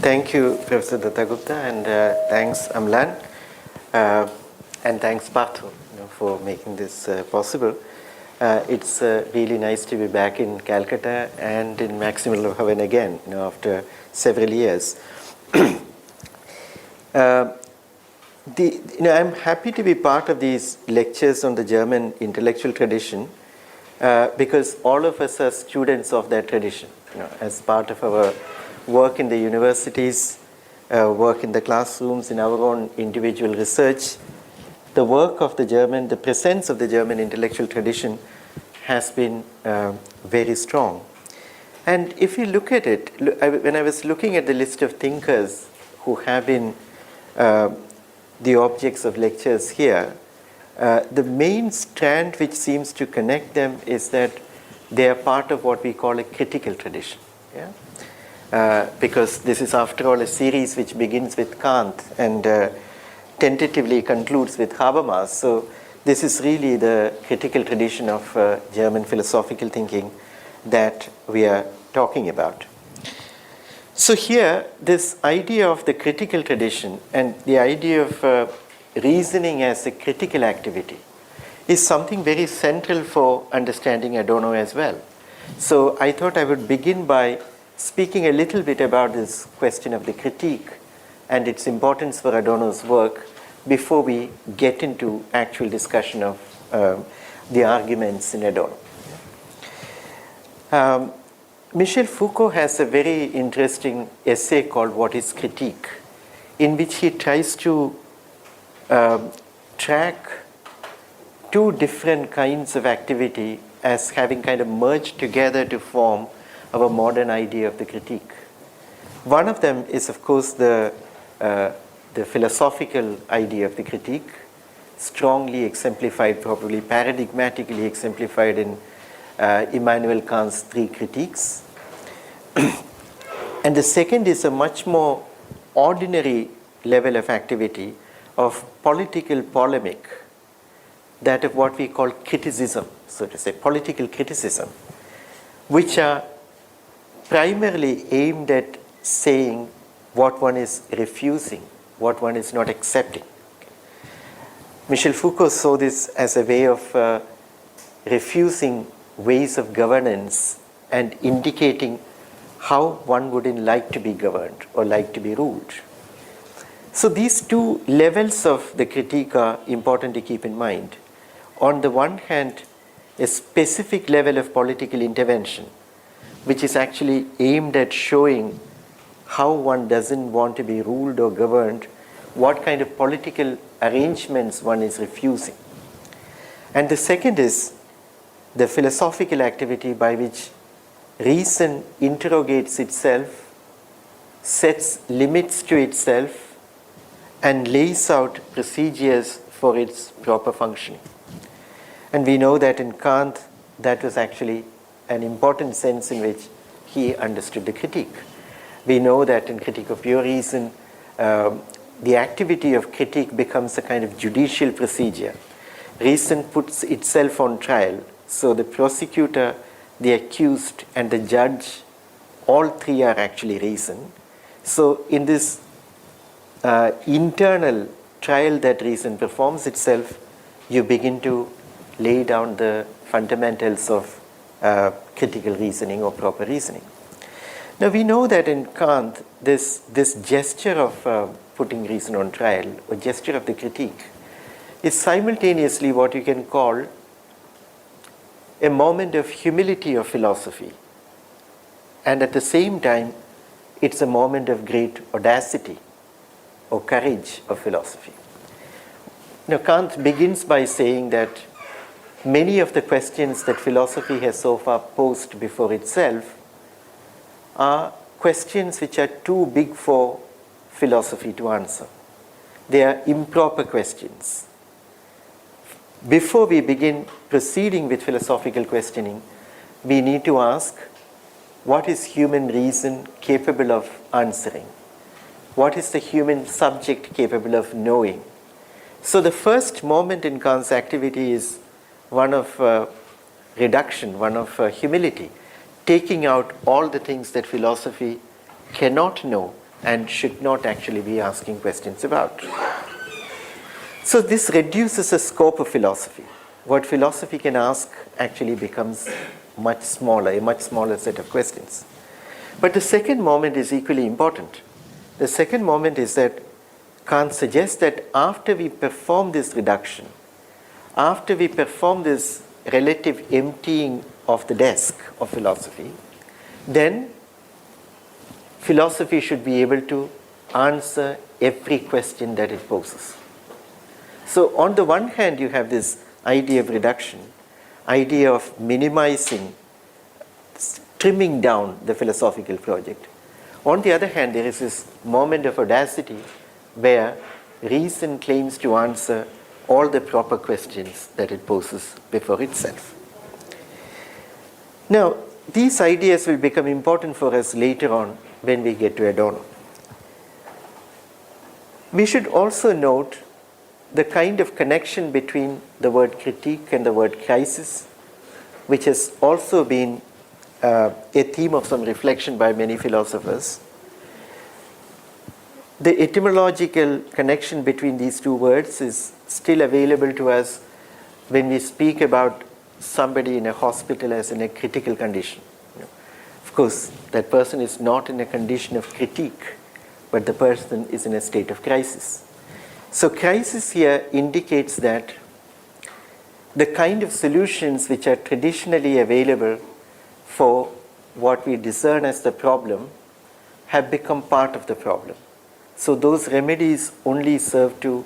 Thank you, Professor Datta Gupta, and thanks, Amlan, and thanks, Parthu, for making this possible. It's really nice to be back in Calcutta and in Mueller Bhavan again, after several years. I'm happy to be part of these lectures on the German intellectual tradition because all of us are students of that tradition, as part of our work in the universities, work in the classrooms, in our own individual research. The work of the German, the presence of the German intellectual tradition has been very strong. And if you look at it, when I was looking at the list of thinkers who have been the objects of lectures here, the main strand which seems to connect them is that they are part of what we call a critical tradition. Yeah? Because this is, after all, a series which begins with Kant and tentatively concludes with Habermas. So this is really the critical tradition of German philosophical thinking that we are talking about. So here, this idea of the critical tradition and the idea of reasoning as a critical activity is something very central for understanding Adorno as well. So I thought I would begin by speaking a little bit about this question of the critique and its importance for Adorno's work before we get into actual discussion of the arguments in Adorno. Michel Foucault has a very interesting essay called What is Critique, in which he tries to track two different kinds of activity as having kind of merged together to form our modern idea of the critique. One of them is, of course, the philosophical idea of the critique, strongly exemplified, probably paradigmatically exemplified in Immanuel Kant's three critiques. And the second is a much more ordinary level of activity of political polemic, that of what we call criticism, so to say, political criticism, which are primarily aimed at saying what one is refusing, what one is not accepting. Michel Foucault saw this as a way of refusing ways of governance and indicating how one wouldn't like to be governed or like to be ruled. So these two levels of the critique are important to keep in mind. On the one hand, a specific level of political intervention, which is actually aimed at showing how one doesn't want to be ruled or governed, what kind of political arrangements one is refusing. And the second is the philosophical activity by which reason interrogates itself, sets limits to itself, and lays out procedures for its proper functioning. And we know that in Kant, that was actually an important sense in which he understood the critique. We know that in Critique of Pure Reason, the activity of critique becomes a kind of judicial procedure. Reason puts itself on trial, so the prosecutor, the accused, and the judge, all three are actually reason. So in this internal trial that reason performs itself, you begin to lay down the fundamentals of critical reasoning or proper reasoning. Now we know that in Kant, this gesture of putting reason on trial, or gesture of the critique, is simultaneously what you can call a moment of humility of philosophy. And at the same time, it's a moment of great audacity or courage of philosophy. Now Kant begins by saying that many of the questions that philosophy has so far posed before itself are questions which are too big for philosophy to answer. They are improper questions. Before we begin proceeding with philosophical questioning, we need to ask, what is human reason capable of answering? What is the human subject capable of knowing? So the first moment in Kant's activity is one of reduction, one of humility, taking out all the things that philosophy cannot know and should not actually be asking questions about. So this reduces the scope of philosophy. What philosophy can ask actually becomes much smaller, a much smaller set of questions. But the second moment is equally important. The second moment is that Kant suggests that after we perform this reduction, after we perform this relative emptying of the desk of philosophy, then philosophy should be able to answer every question that it poses. So on the one hand, you have this idea of reduction, idea of minimizing, trimming down the philosophical project. On the other hand, there is this moment of audacity where reason claims to answer all the proper questions that it poses before itself. Now, these ideas will become important for us later on when we get to Adorno. We should also note the kind of connection between the word critique and the word crisis, which has also been a theme of some reflection by many philosophers. The etymological connection between these two words is still available to us when we speak about somebody in a hospital as in a critical condition. Of course, that person is not in a condition of critique, but the person is in a state of crisis. So crisis here indicates that the kind of solutions which are traditionally available for what we discern as the problem have become part of the problem. So those remedies only serve to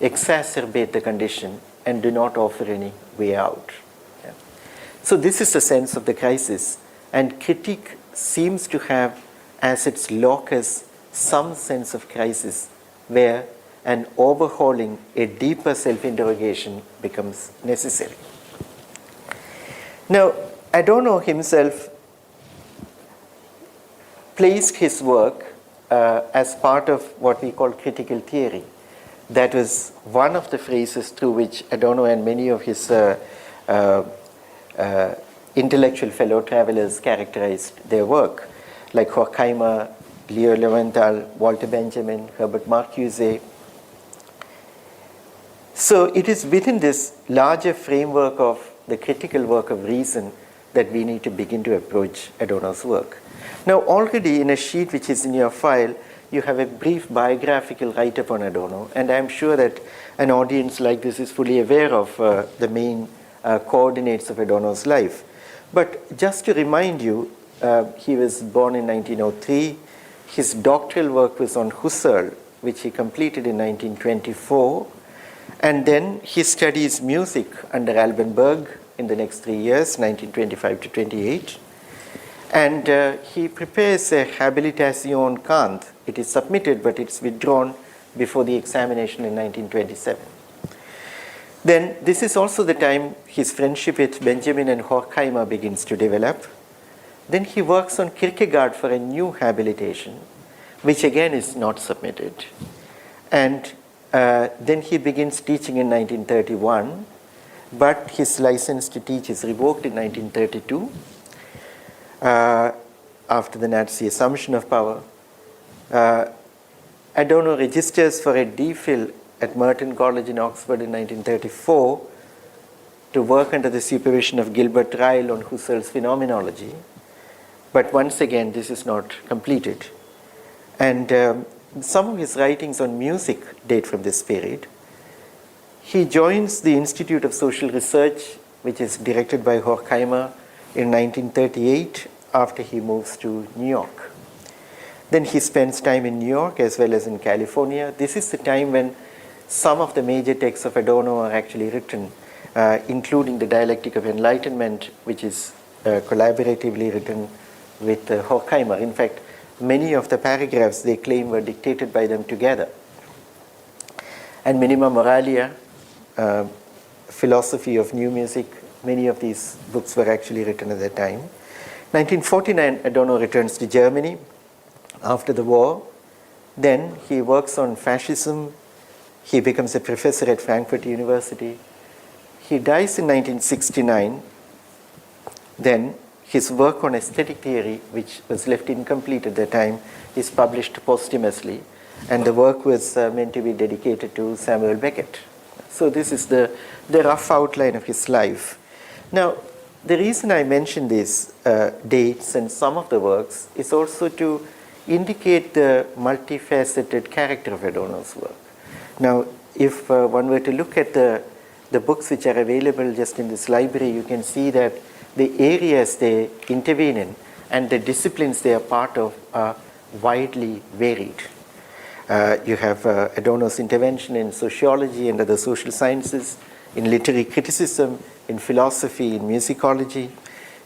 exacerbate the condition and do not offer any way out. Yeah. So this is the sense of the crisis, and critique seems to have as its locus some sense of crisis where an overhauling, a deeper self-interrogation becomes necessary. Now, Adorno himself placed his work as part of what we call critical theory. That was one of the phrases through which Adorno and many of his intellectual fellow travelers characterized their work, like Horkheimer, Leo Leventhal, Walter Benjamin, Herbert Marcuse. So it is within this larger framework of the critical work of reason that we need to begin to approach Adorno's work. Now, already in a sheet which is in your file, you have a brief biographical write-up on Adorno, and I'm sure that an audience like this is fully aware of the main coordinates of Adorno's life. But just to remind you, he was born in 1903. His doctoral work was on Husserl, which he completed in 1924. And then he studies music under Alban Berg in the next 3 years, 1925 to 28. And he prepares a habilitation on Kant. It is submitted, but it's withdrawn before the examination in 1927. Then this is also the time his friendship with Benjamin and Horkheimer begins to develop. Then he works on Kierkegaard for a new habilitation, which again is not submitted. And then he begins teaching in 1931, but his license to teach is revoked in 1932 after the Nazi assumption of power. Adorno registers for a DPhil at Merton College in Oxford in 1934 to work under the supervision of Gilbert Ryle on Husserl's phenomenology. But once again, this is not completed. And some of his writings on music date from this period. He joins the Institute of Social Research, which is directed by Horkheimer, in 1938 after he moves to New York. Then he spends time in New York as well as in California. This is the time when some of the major texts of Adorno are actually written, including the Dialectic of Enlightenment, which is collaboratively written with Horkheimer. In fact, many of the paragraphs they claim were dictated by them together. And Minima Moralia, Philosophy of New Music, many of these books were actually written at that time. 1949, Adorno returns to Germany after the war. Then he works on fascism. He becomes a professor at Frankfurt University. He dies in 1969. Then his work on aesthetic theory, which was left incomplete at the time, is published posthumously, and the work was meant to be dedicated to Samuel Beckett. So this is the rough outline of his life. Now, the reason I mention these dates and some of the works is also to indicate the multifaceted character of Adorno's work. Now, if one were to look at the books which are available just in this library, you can see that the areas they intervene in and the disciplines they are part of are widely varied. You have Adorno's intervention in sociology and other social sciences, in literary criticism, in philosophy, in musicology.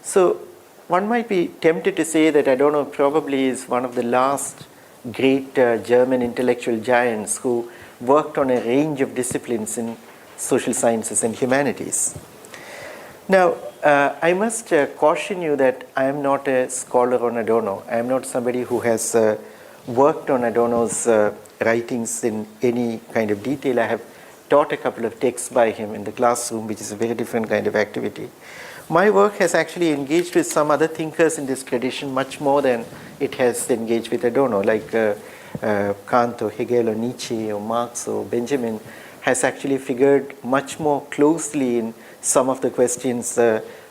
So one might be tempted to say that Adorno probably is one of the last great German intellectual giants who worked on a range of disciplines in social sciences and humanities. Now, I must caution you that I am not a scholar on Adorno. I am not somebody who has worked on Adorno's writings in any kind of detail. I have taught a couple of texts by him in the classroom, which is a very different kind of activity. My work has actually engaged with some other thinkers in this tradition much more than it has engaged with Adorno, like Kant or Hegel or Nietzsche or Marx or Benjamin has actually figured much more closely in some of the questions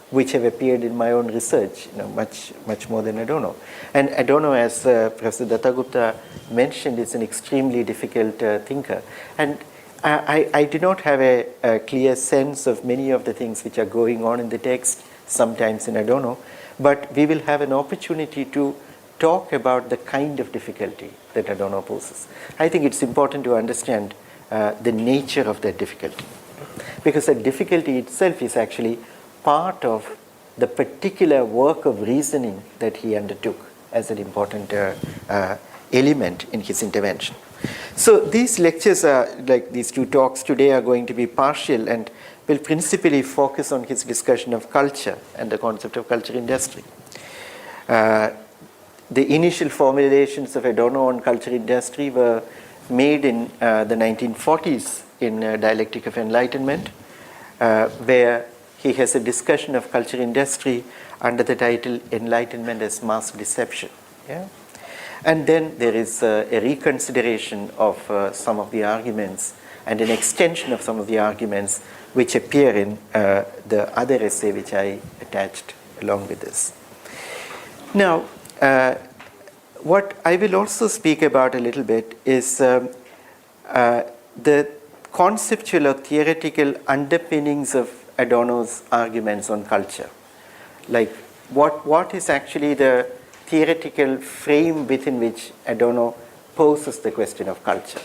which have appeared in my own research, much more than Adorno. And Adorno, as Professor Datta Gupta mentioned, is an extremely difficult thinker. And I do not have a clear sense of many of the things which are going on in the text, sometimes in Adorno, but we will have an opportunity to talk about the kind of difficulty that Adorno poses. I think it's important to understand the nature of that difficulty, because that difficulty itself is actually part of the particular work of reasoning that he undertook as an important element in his intervention. So these lectures are, like these two talks today, are going to be partial and will principally focus on his discussion of culture and the concept of culture industry. The initial formulations of Adorno on culture industry were made in the 1940s in Dialectic of Enlightenment, where he has a discussion of culture industry under the title Enlightenment as Mass Deception. Yeah? And then there is a reconsideration of some of the arguments and an extension of some of the arguments which appear in the other essay which I attached along with this. Now, what I will also speak about a little bit is the conceptual or theoretical underpinnings of Adorno's arguments on culture. Like what is actually the theoretical frame within which Adorno poses the question of culture.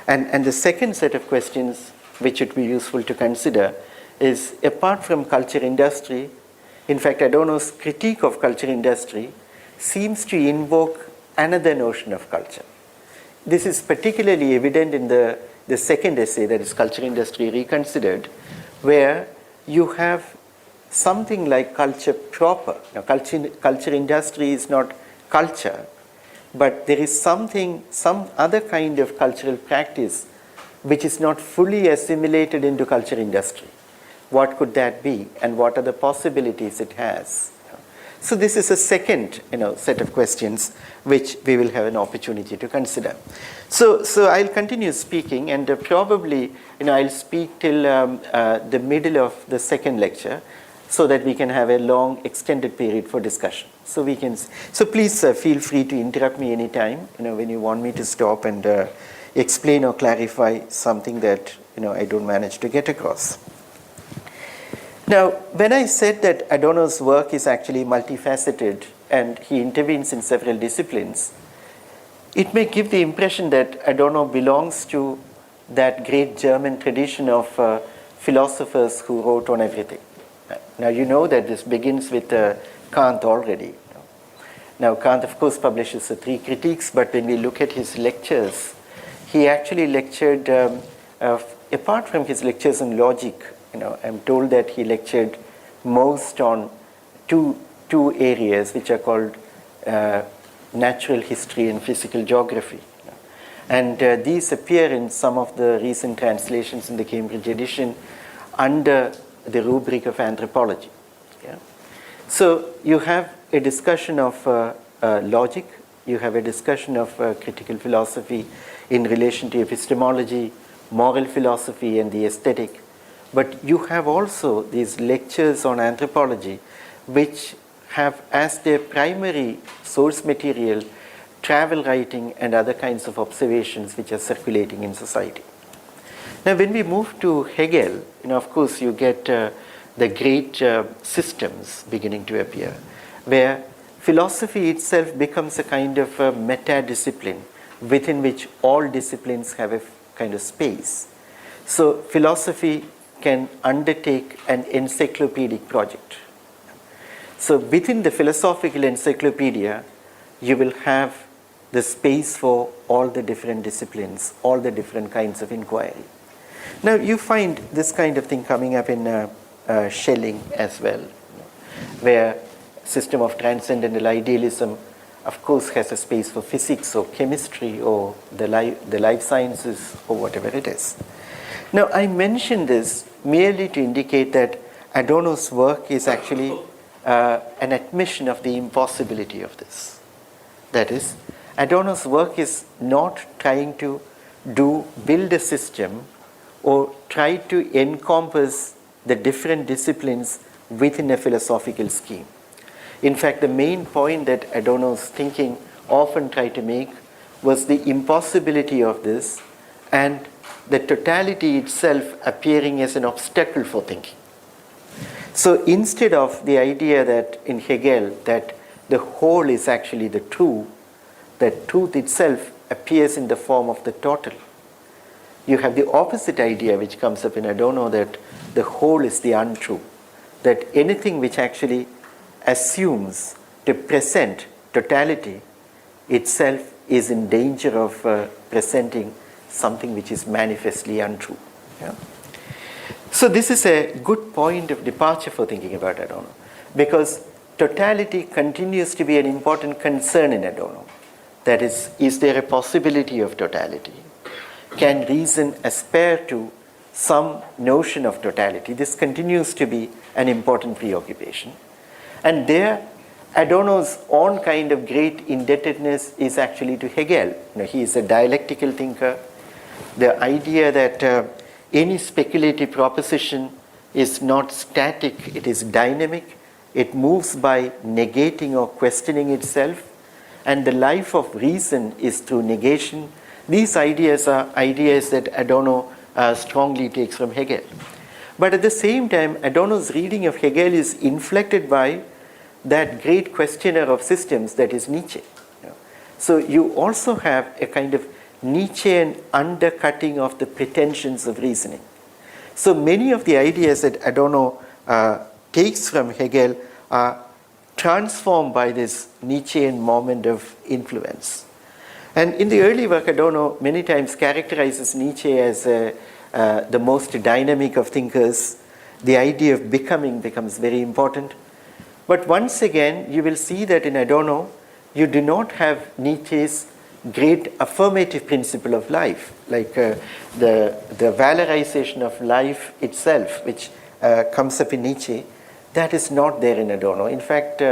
And the second set of questions which would be useful to consider is, apart from culture industry, in fact Adorno's critique of culture industry seems to invoke another notion of culture. This is particularly evident in the second essay, that is Culture Industry Reconsidered, where you have something like culture proper. Now, culture industry is not culture, but there is some other kind of cultural practice which is not fully assimilated into culture industry. What could that be, and what are the possibilities it has? So this is a second set of questions which we will have an opportunity to consider. So I'll continue speaking, and probably I'll speak till the middle of the second lecture, so that we can have a long extended period for discussion. So please feel free to interrupt me anytime when you want me to stop and explain or clarify something that I don't manage to get across. Now, when I said that Adorno's work is actually multifaceted and he intervenes in several disciplines, it may give the impression that Adorno belongs to that great German tradition of philosophers who wrote on everything. Now, you know that this begins with Kant already. Now, Kant, of course, publishes the 3 critiques, but when we look at his lectures, he actually lectured, apart from his lectures on logic, I'm told that he lectured most on two areas which are called natural history and physical geography. And these appear in some of the recent translations in the Cambridge edition under the rubric of anthropology. Yeah? So you have a discussion of logic, you have a discussion of critical philosophy in relation to epistemology, moral philosophy, and the aesthetic. But you have also these lectures on anthropology, which have as their primary source material travel writing and other kinds of observations which are circulating in society. Now, when we move to Hegel, of course, you get the great systems beginning to appear, where philosophy itself becomes a kind of a meta-discipline within which all disciplines have a kind of space. So philosophy can undertake an encyclopedic project. So within the philosophical encyclopedia, you will have the space for all the different disciplines, all the different kinds of inquiry. Now you find this kind of thing coming up in Schelling as well, where system of transcendental idealism, of course, has a space for physics or chemistry or the life sciences or whatever it is. Now, I mention this merely to indicate that Adorno's work is actually an admission of the impossibility of this. That is, Adorno's work is not trying to build a system or try to encompass the different disciplines within a philosophical scheme. In fact, the main point that Adorno's thinking often tried to make was the impossibility of this and the totality itself appearing as an obstacle for thinking. So instead of the idea that in Hegel that the whole is actually the true, that truth itself appears in the form of the total, you have the opposite idea which comes up in Adorno, that the whole is the untrue, that anything which actually assumes to present totality itself is in danger of presenting something which is manifestly untrue. Yeah? So this is a good point of departure for thinking about Adorno, because totality continues to be an important concern in Adorno. That is there a possibility of totality? Can reason aspire to some notion of totality? This continues to be an important preoccupation. And there, Adorno's own kind of great indebtedness is actually to Hegel. He is a dialectical thinker. The idea that any speculative proposition is not static, it is dynamic. It moves by negating or questioning itself. And the life of reason is through negation. These ideas are ideas that Adorno strongly takes from Hegel. But at the same time, Adorno's reading of Hegel is inflected by that great questioner of systems, that is Nietzsche. So you also have a kind of Nietzschean undercutting of the pretensions of reasoning. So many of the ideas that Adorno takes from Hegel are transformed by this Nietzschean moment of influence. And in the early work, Adorno many times characterizes Nietzsche as the most dynamic of thinkers. The idea of becoming becomes very important. But once again, you will see that in Adorno, you do not have Nietzsche's great affirmative principle of life, like the valorization of life itself, which comes up in Nietzsche. That is not there in Adorno. In fact,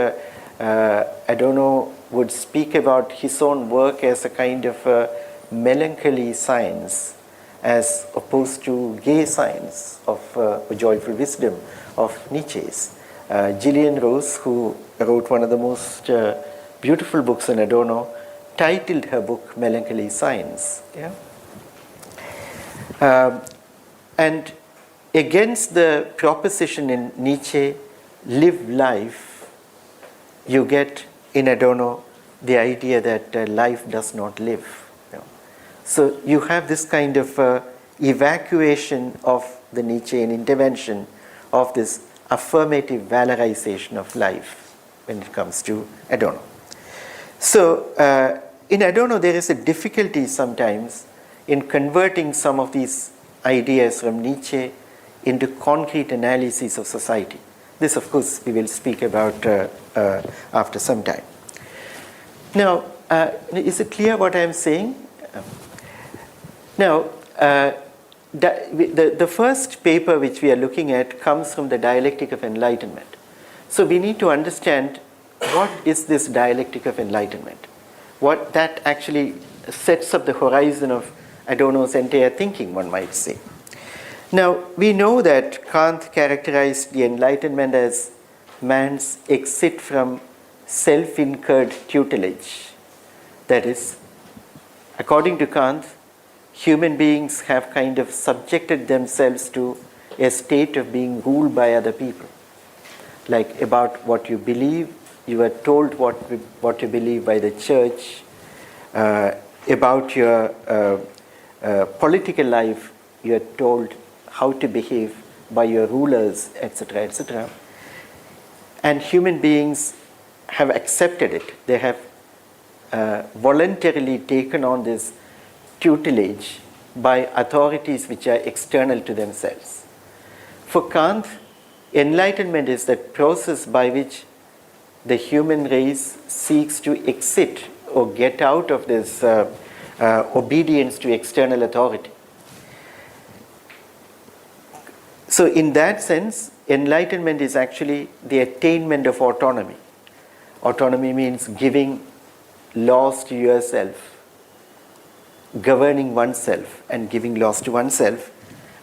Adorno would speak about his own work as a kind of melancholy science, as opposed to gay science of joyful wisdom of Nietzsche's. Gillian Rose, who wrote one of the most beautiful books on Adorno, titled her book Melancholy Science. Yeah? And against the proposition in Nietzsche, live life, you get in Adorno the idea that life does not live. You know? So you have this kind of evacuation of the Nietzschean intervention of this affirmative valorization of life when it comes to Adorno. So in Adorno, there is a difficulty sometimes in converting some of these ideas from Nietzsche into concrete analyses of society. This, of course, we will speak about after some time. Now, is it clear what I am saying? Now, the first paper which we are looking at comes from the Dialectic of Enlightenment. So we need to understand what is this dialectic of enlightenment. What that actually sets up the horizon of Adorno's entire thinking, one might say. Now, we know that Kant characterized the Enlightenment as man's exit from self-incurred tutelage. That is, according to Kant, human beings have kind of subjected themselves to a state of being ruled by other people. Like about what you believe, you are told what you believe by the church. About your political life, you are told how to behave by your rulers, etc., etc. And human beings have accepted it. They have voluntarily taken on this tutelage by authorities which are external to themselves. For Kant, enlightenment is that process by which the human race seeks to exit or get out of this obedience to external authority. So in that sense, enlightenment is actually the attainment of autonomy. Autonomy means giving laws to yourself, governing oneself and giving laws to oneself.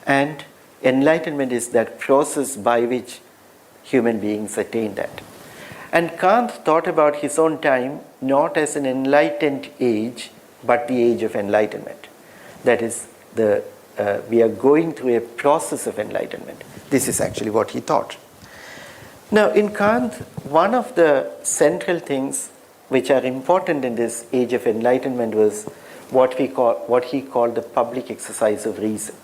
And enlightenment is that process by which human beings attain that. And Kant thought about his own time not as an enlightened age, but the age of enlightenment. That is, we are going through a process of enlightenment. This is actually what he thought. Now, in Kant, one of the central things which are important in this age of enlightenment was what he called the public exercise of reason.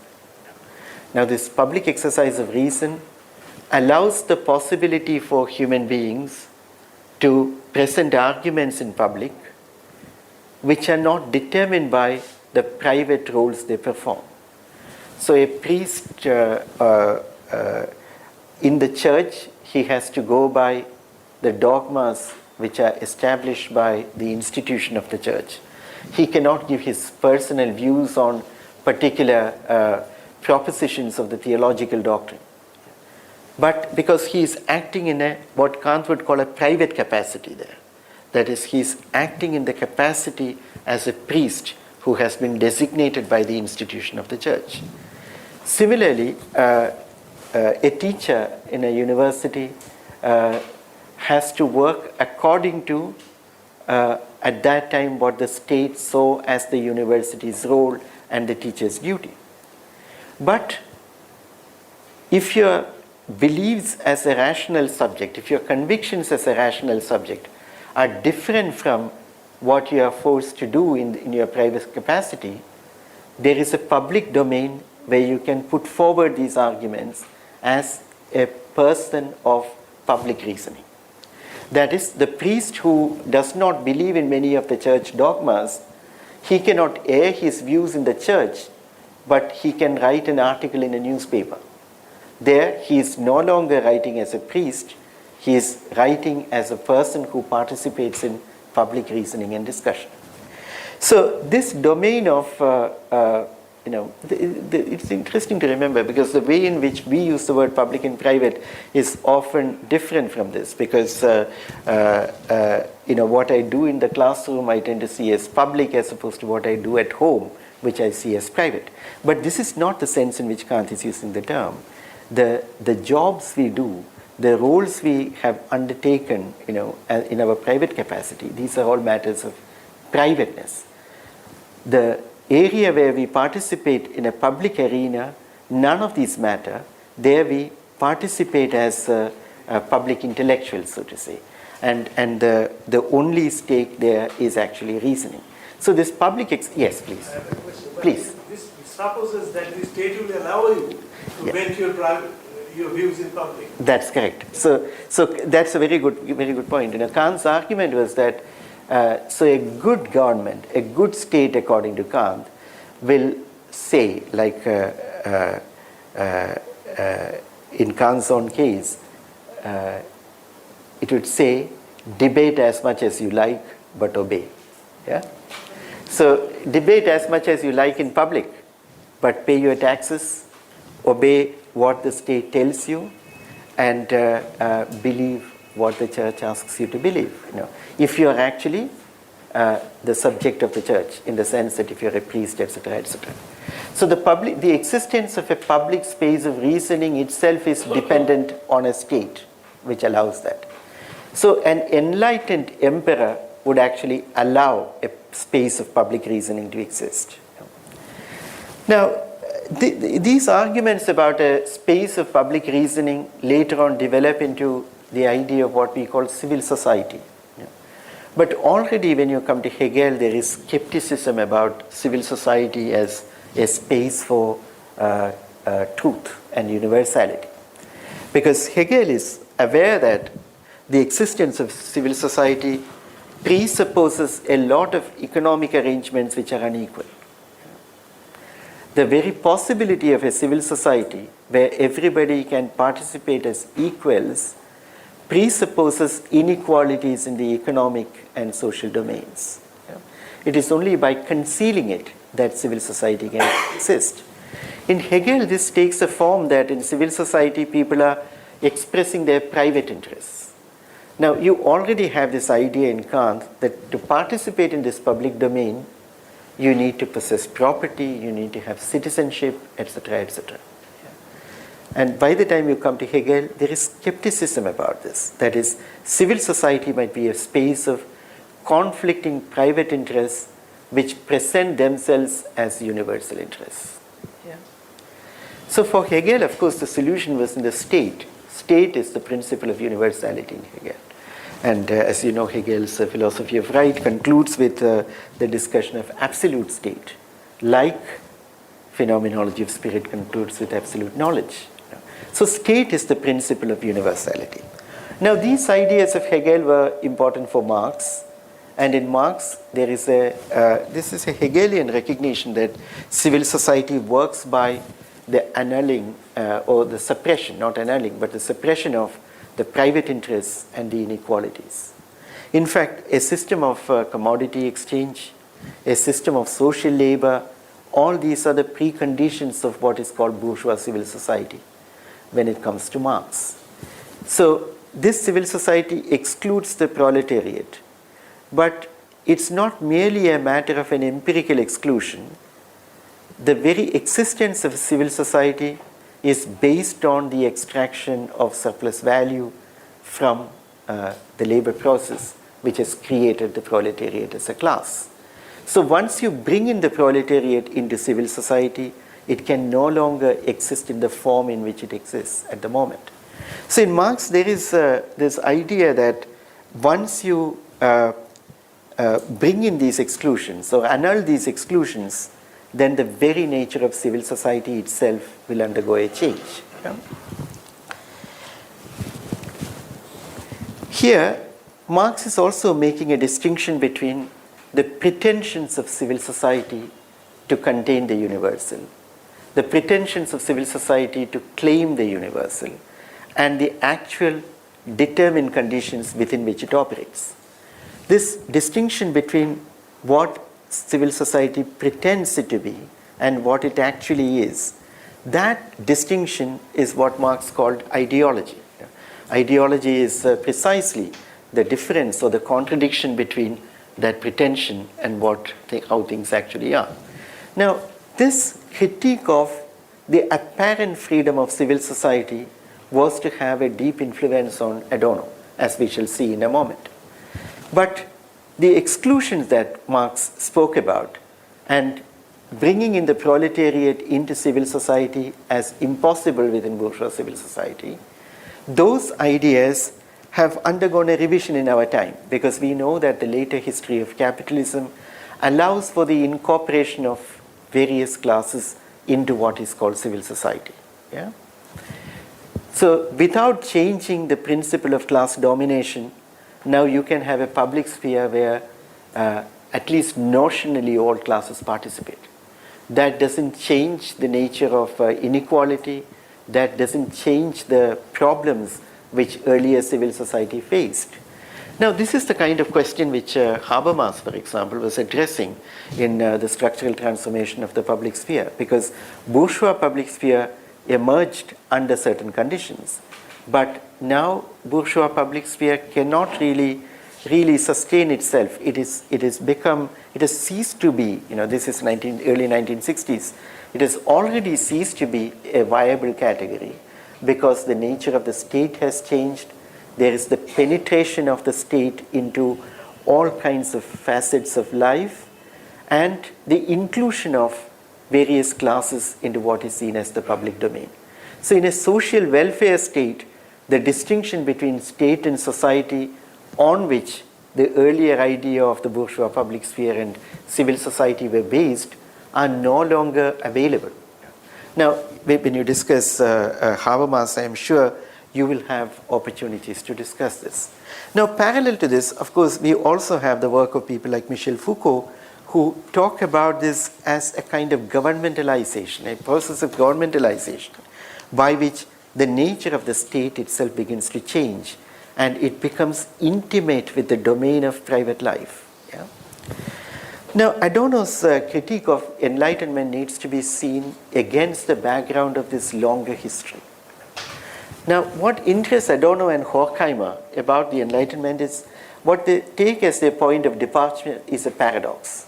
Now, this public exercise of reason allows the possibility for human beings to present arguments in public which are not determined by the private roles they perform. So a priest in the church, he has to go by the dogmas which are established by the institution of the church. He cannot give his personal views on particular propositions of the theological doctrine. But because he is acting in what Kant would call a private capacity there. That is, he is acting in the capacity as a priest who has been designated by the institution of the church. Similarly, a teacher in a university has to work according to, at that time, what the state saw as the university's role and the teacher's duty. But if your beliefs as a rational subject, if your convictions as a rational subject are different from what you are forced to do in your private capacity, there is a public domain where you can put forward these arguments as a person of public reasoning. That is, the priest who does not believe in many of the church dogmas, he cannot air his views in the church, but he can write an article in a newspaper. There, he is no longer writing as a priest, he is writing as a person who participates in public reasoning and discussion. So this domain of, it's interesting to remember because the way in which we use the word public and private is often different from this because, what I do in the classroom I tend to see as public as opposed to what I do at home, which I see as private. But this is not the sense in which Kant is using the term. The jobs we do, the roles we have undertaken, in our private capacity, these are all matters of privateness. The area where we participate in a public arena, none of these matter. There we participate as public intellectuals, so to say. And the only stake there is actually reasoning. So this public, yes, please. I have a question. Please. This supposes that the state will allow you to vent your views in public. That's correct. So that's a very good point. Kant's argument was that so a good government, a good state, according to Kant, will say, like in Kant's own case, it would say, debate as much as you like, but obey. Yeah. So debate as much as you like in public, but pay your taxes, obey what the state tells you, and believe what the church asks you to believe. If you are actually the subject of the church, in the sense that if you're a priest, etc., etc. So the existence of a public space of reasoning itself is dependent on a state which allows that. So an enlightened emperor would actually allow a space of public reasoning to exist. Now, these arguments about a space of public reasoning later on develop into the idea of what we call civil society. But already when you come to Hegel, there is skepticism about civil society as a space for truth and universality. Because Hegel is aware that the existence of civil society presupposes a lot of economic arrangements which are unequal. The very possibility of a civil society where everybody can participate as equals presupposes inequalities in the economic and social domains. It is only by concealing it that civil society can exist. In Hegel, this takes a form that in civil society people are expressing their private interests. Now, you already have this idea in Kant that to participate in this public domain, you need to possess property, you need to have citizenship, etc., etc. And by the time you come to Hegel, there is skepticism about this. That is, civil society might be a space of conflicting private interests which present themselves as universal interests. So for Hegel, of course, the solution was in the state. State is the principle of universality in Hegel. And as you know, Hegel's philosophy of right concludes with the discussion of absolute state, like phenomenology of spirit concludes with absolute knowledge. So state is the principle of universality. Now these ideas of Hegel were important for Marx, and in Marx there is this is a Hegelian recognition that civil society works by the annulling or the suppression, not annulling, but the suppression of the private interests and the inequalities. In fact, a system of commodity exchange, a system of social labor, all these are the preconditions of what is called bourgeois civil society when it comes to Marx. So this civil society excludes the proletariat, but it's not merely a matter of an empirical exclusion. The very existence of civil society is based on the extraction of surplus value from the labor process, which has created the proletariat as a class. So once you bring in the proletariat into civil society, it can no longer exist in the form in which it exists at the moment. So in Marx, there is this idea that once you bring in these exclusions or annul these exclusions, then the very nature of civil society itself will undergo a change. Here, Marx is also making a distinction between the pretensions of civil society to contain the universal, the pretensions of civil society to claim the universal, and the actual determined conditions within which it operates. This distinction between what civil society pretends it to be and what it actually is, that distinction is what Marx called ideology. Ideology is precisely the difference or the contradiction between that pretension and how things actually are. Now, this critique of the apparent freedom of civil society was to have a deep influence on Adorno, as we shall see in a moment. But the exclusions that Marx spoke about and bringing in the proletariat into civil society as impossible within bourgeois civil society, those ideas have undergone a revision in our time, because we know that the later history of capitalism allows for the incorporation of various classes into what is called civil society. So without changing the principle of class domination, now you can have a public sphere where at least notionally all classes participate. That doesn't change the nature of inequality. That doesn't change the problems which earlier civil society faced. Now, this is the kind of question which Habermas, for example, was addressing in the structural transformation of the public sphere, because bourgeois public sphere emerged under certain conditions. But now bourgeois public sphere cannot really sustain itself. It has ceased to be, this is early 1960s, it has already ceased to be a viable category because the nature of the state has changed. There is the penetration of the state into all kinds of facets of life and the inclusion of various classes into what is seen as the public domain. So in a social welfare state, the distinction between state and society on which the earlier idea of the bourgeois public sphere and civil society were based are no longer available. Now, when you discuss Habermas, I am sure you will have opportunities to discuss this. Now, parallel to this, of course, we also have the work of people like Michel Foucault, who talk about this as a kind of governmentalization, a process of governmentalization, by which the nature of the state itself begins to change and it becomes intimate with the domain of private life. Yeah? Now, Adorno's critique of Enlightenment needs to be seen against the background of this longer history. Now, what interests Adorno and Horkheimer about the Enlightenment is what they take as their point of departure is a paradox.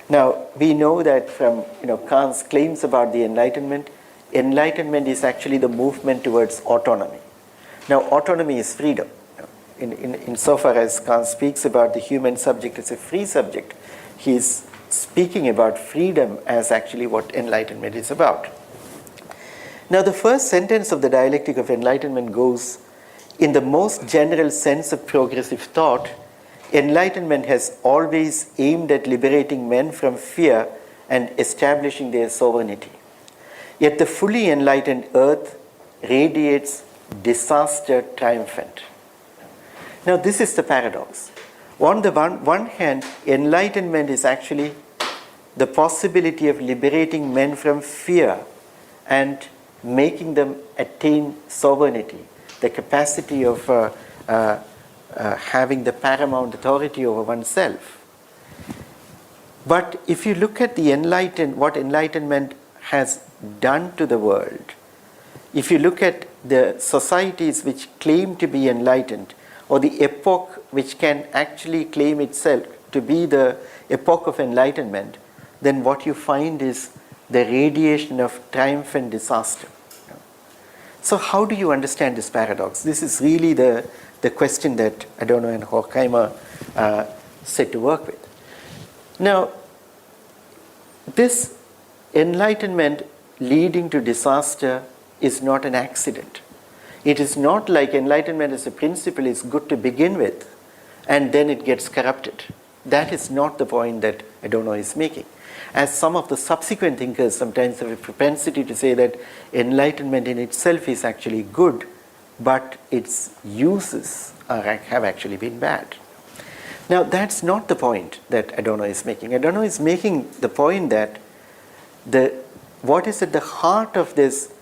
Now, we know that from Kant's claims about the Enlightenment is actually the movement towards autonomy. Now, autonomy is freedom. Insofar as Kant speaks about the human subject as a free subject, he is speaking about freedom as actually what Enlightenment is about. Now, the first sentence of the Dialectic of Enlightenment goes, in the most general sense of progressive thought, Enlightenment has always aimed at liberating men from fear and establishing their sovereignty. Yet the fully enlightened earth radiates disaster triumphant. Now, this is the paradox. On the one hand, Enlightenment is actually the possibility of liberating men from fear and making them attain sovereignty, the capacity of having the paramount authority over oneself. But if you look at what Enlightenment has done to the world, if you look at the societies which claim to be enlightened, or the epoch which can actually claim itself to be the epoch of enlightenment, then what you find is the radiation of triumphant disaster. So how do you understand this paradox? This is really the question that Adorno and Horkheimer set to work with. Now, this enlightenment leading to disaster is not an accident. It is not like enlightenment as a principle is good to begin with and then it gets corrupted. That is not the point that Adorno is making. As some of the subsequent thinkers sometimes have a propensity to say that enlightenment in itself is actually good, but its uses have actually been bad. Now, that's not the point that Adorno is making. Adorno is making the point that what is at the heart of this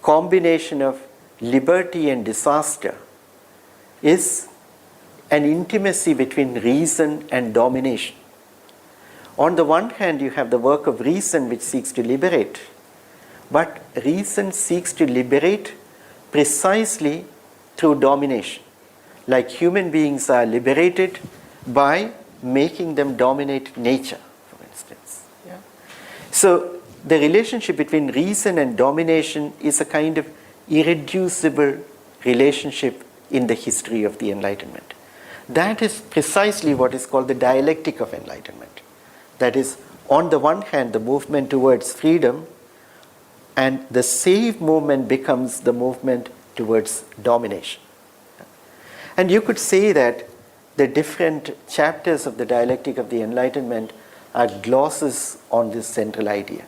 combination of liberty and disaster is an intimacy between reason and domination. On the one hand, you have the work of reason which seeks to liberate, but reason seeks to liberate precisely through domination. Like human beings are liberated by making them dominate nature, for instance. Yeah? So the relationship between reason and domination is a kind of irreducible relationship in the history of the Enlightenment. That is precisely what is called the dialectic of enlightenment. That is, on the one hand, the movement towards freedom, and the same movement becomes the movement towards domination. And you could say that the different chapters of the dialectic of the Enlightenment are glosses on this central idea.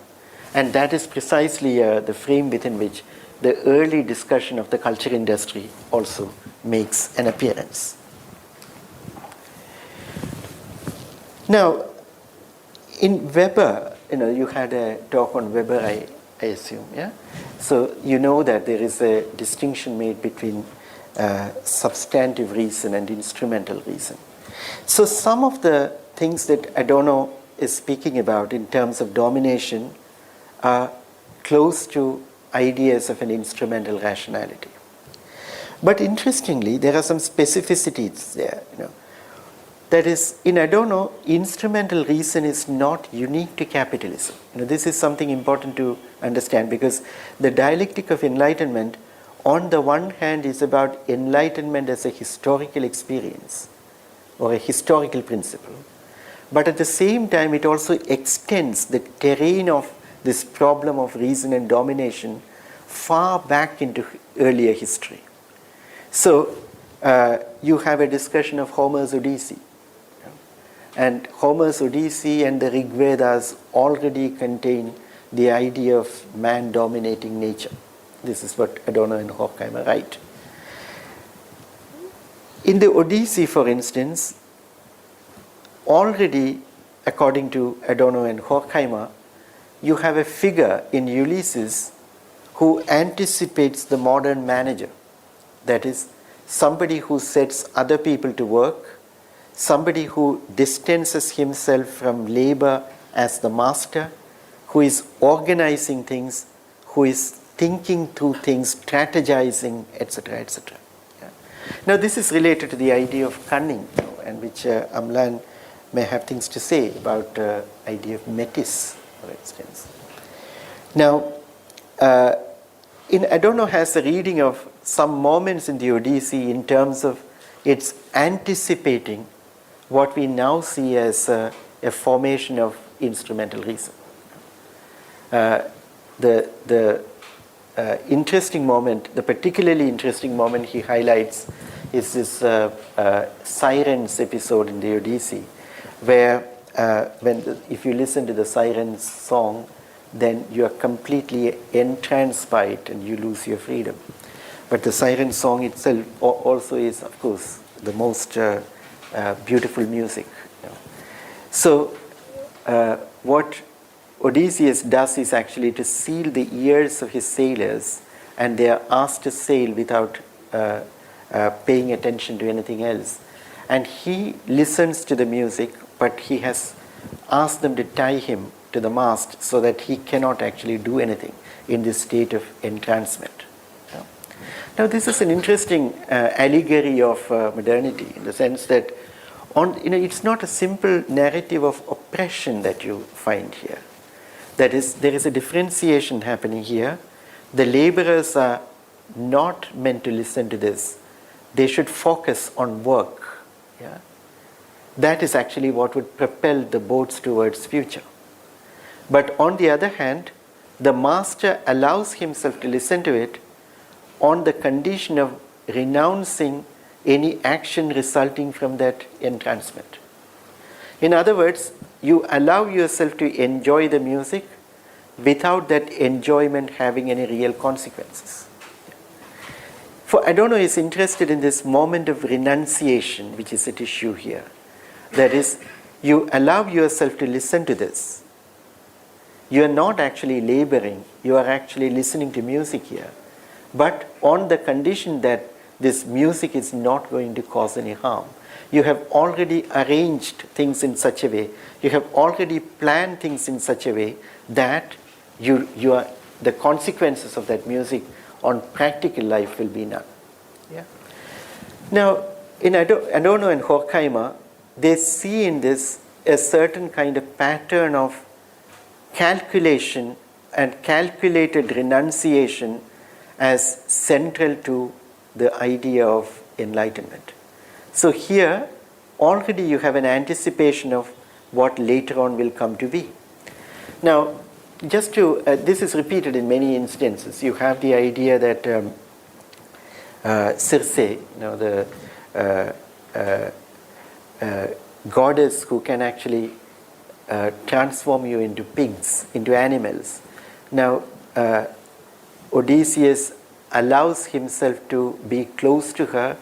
And that is precisely the frame within which the early discussion of the culture industry also makes an appearance. Now, in Weber, you had a talk on Weber, I assume, yeah? So you know that there is a distinction made between substantive reason and instrumental reason. So some of the things that Adorno is speaking about in terms of domination are close to ideas of an instrumental rationality. But interestingly, there are some specificities there. That is, in Adorno, instrumental reason is not unique to capitalism. This is something important to understand, because the dialectic of enlightenment, on the one hand, is about enlightenment as a historical experience or a historical principle. But at the same time, it also extends the terrain of this problem of reason and domination far back into earlier history. So you have a discussion of Homer's Odyssey. And Homer's Odyssey and the Rig Vedas already contain the idea of man dominating nature. This is what Adorno and Horkheimer write. In the Odyssey, for instance, already, according to Adorno and Horkheimer, you have a figure in Ulysses who anticipates the modern manager. That is, somebody who sets other people to work, somebody who distances himself from labor as the master, who is organizing things, who is thinking through things, strategizing, etc., etc. Yeah. Now, this is related to the idea of cunning, and which Amlan may have things to say about the idea of metis, for instance. Now, in Adorno has a reading of some moments in the Odyssey in terms of its anticipating what we now see as a formation of instrumental reason. The interesting moment, the particularly interesting moment he highlights is this Sirens episode in the Odyssey, where if you listen to the Sirens song, then you are completely entranced by it and you lose your freedom. But the Siren song itself also is, of course, the most beautiful music. So what Odysseus does is actually to seal the ears of his sailors, and they are asked to sail without paying attention to anything else. And he listens to the music, but he has asked them to tie him to the mast so that he cannot actually do anything in this state of entrancement. Now, this is an interesting allegory of modernity, in the sense that it's not a simple narrative of oppression that you find here. That is, there is a differentiation happening here. The laborers are not meant to listen to this. They should focus on work. Yeah? That is actually what would propel the boats towards future. But on the other hand, the master allows himself to listen to it on the condition of renouncing any action resulting from that entrancement. In other words, you allow yourself to enjoy the music without that enjoyment having any real consequences. For Adorno is interested in this moment of renunciation, which is at issue here. That is, you allow yourself to listen to this. You are not actually laboring, you are actually listening to music here, but on the condition that this music is not going to cause any harm. You have already arranged things in such a way, you have already planned things in such a way that the consequences of that music on practical life will be none. Yeah. Now, in Adorno and Horkheimer, they see in this a certain kind of pattern of calculation and calculated renunciation as central to the idea of enlightenment. So here, already you have an anticipation of what later on will come to be. Now, just to, this is repeated in many instances. You have the idea that Circe, the goddess who can actually transform you into pigs, into animals. Now, Odysseus allows himself to be close to her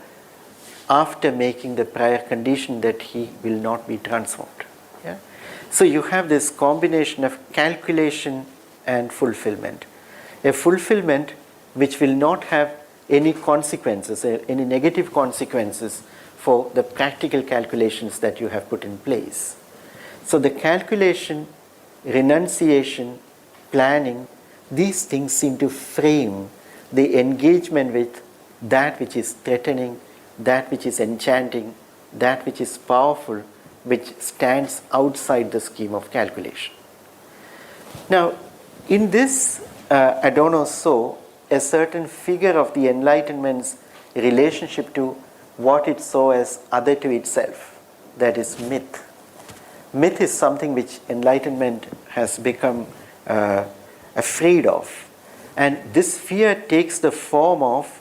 after making the prior condition that he will not be transformed. Yeah? So you have this combination of calculation and fulfillment. A fulfillment which will not have any consequences, any negative consequences for the practical calculations that you have put in place. So the calculation, renunciation, planning, these things seem to frame the engagement with that which is threatening, that which is enchanting, that which is powerful, which stands outside the scheme of calculation. Now, in this, Adorno saw a certain figure of the Enlightenment's relationship to what it saw as other to itself, that is myth. Myth is something which Enlightenment has become afraid of. And this fear takes the form of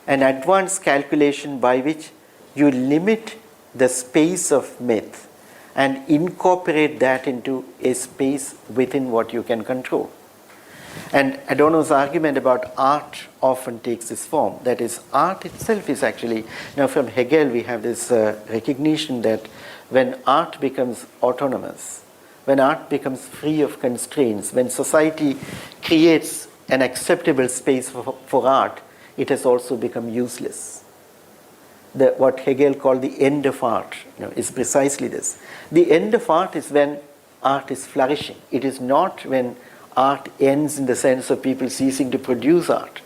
an advanced calculation by which you limit the space of myth and incorporate that into a space within what you can control. And Adorno's argument about art often takes this form. That is, art itself is actually, now from Hegel we have this recognition that when art becomes autonomous, when art becomes free of constraints, when society creates an acceptable space for art, it has also become useless. What Hegel called the end of art, is precisely this. The end of art is when art is flourishing. It is not when art ends in the sense of people ceasing to produce art.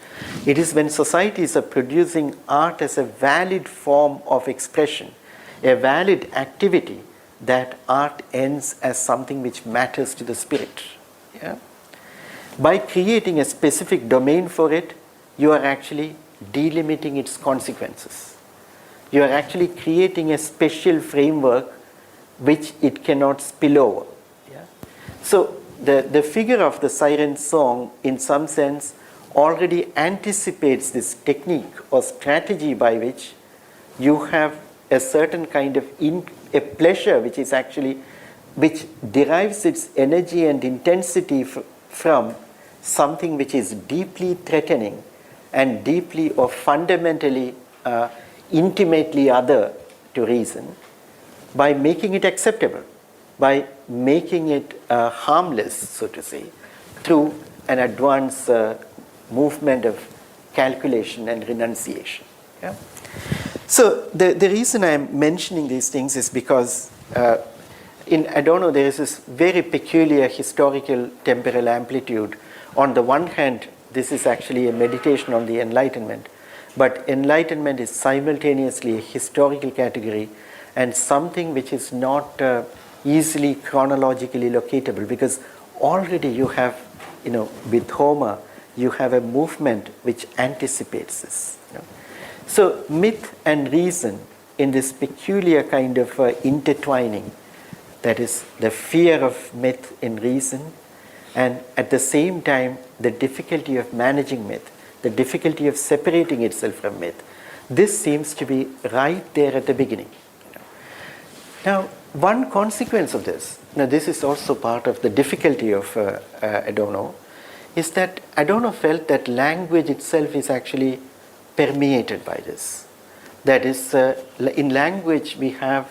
It is when societies are producing art as a valid form of expression, a valid activity, that art ends as something which matters to the spirit. Yeah? By creating a specific domain for it, you are actually delimiting its consequences. You are actually creating a special framework which it cannot spill over. Yeah? So the figure of the siren song, in some sense, already anticipates this technique or strategy by which you have a certain kind of a pleasure which is actually, which derives its energy and intensity from something which is deeply threatening and deeply or fundamentally intimately other to reason, by making it acceptable, by making it harmless, so to say, through an advanced movement of calculation and renunciation. Yeah? So the reason I'm mentioning these things is because in Adorno there is this very peculiar historical temporal amplitude. On the one hand, this is actually a meditation on the Enlightenment, but Enlightenment is simultaneously a historical category and something which is not easily chronologically locatable, because already you have, with Homer, you have a movement which anticipates this. So myth and reason in this peculiar kind of intertwining, that is the fear of myth in reason, and at the same time the difficulty of managing myth, the difficulty of separating itself from myth, this seems to be right there at the beginning. Now, one consequence of this, now this is also part of the difficulty of Adorno, is that Adorno felt that language itself is actually permeated by this. That is, in language we have,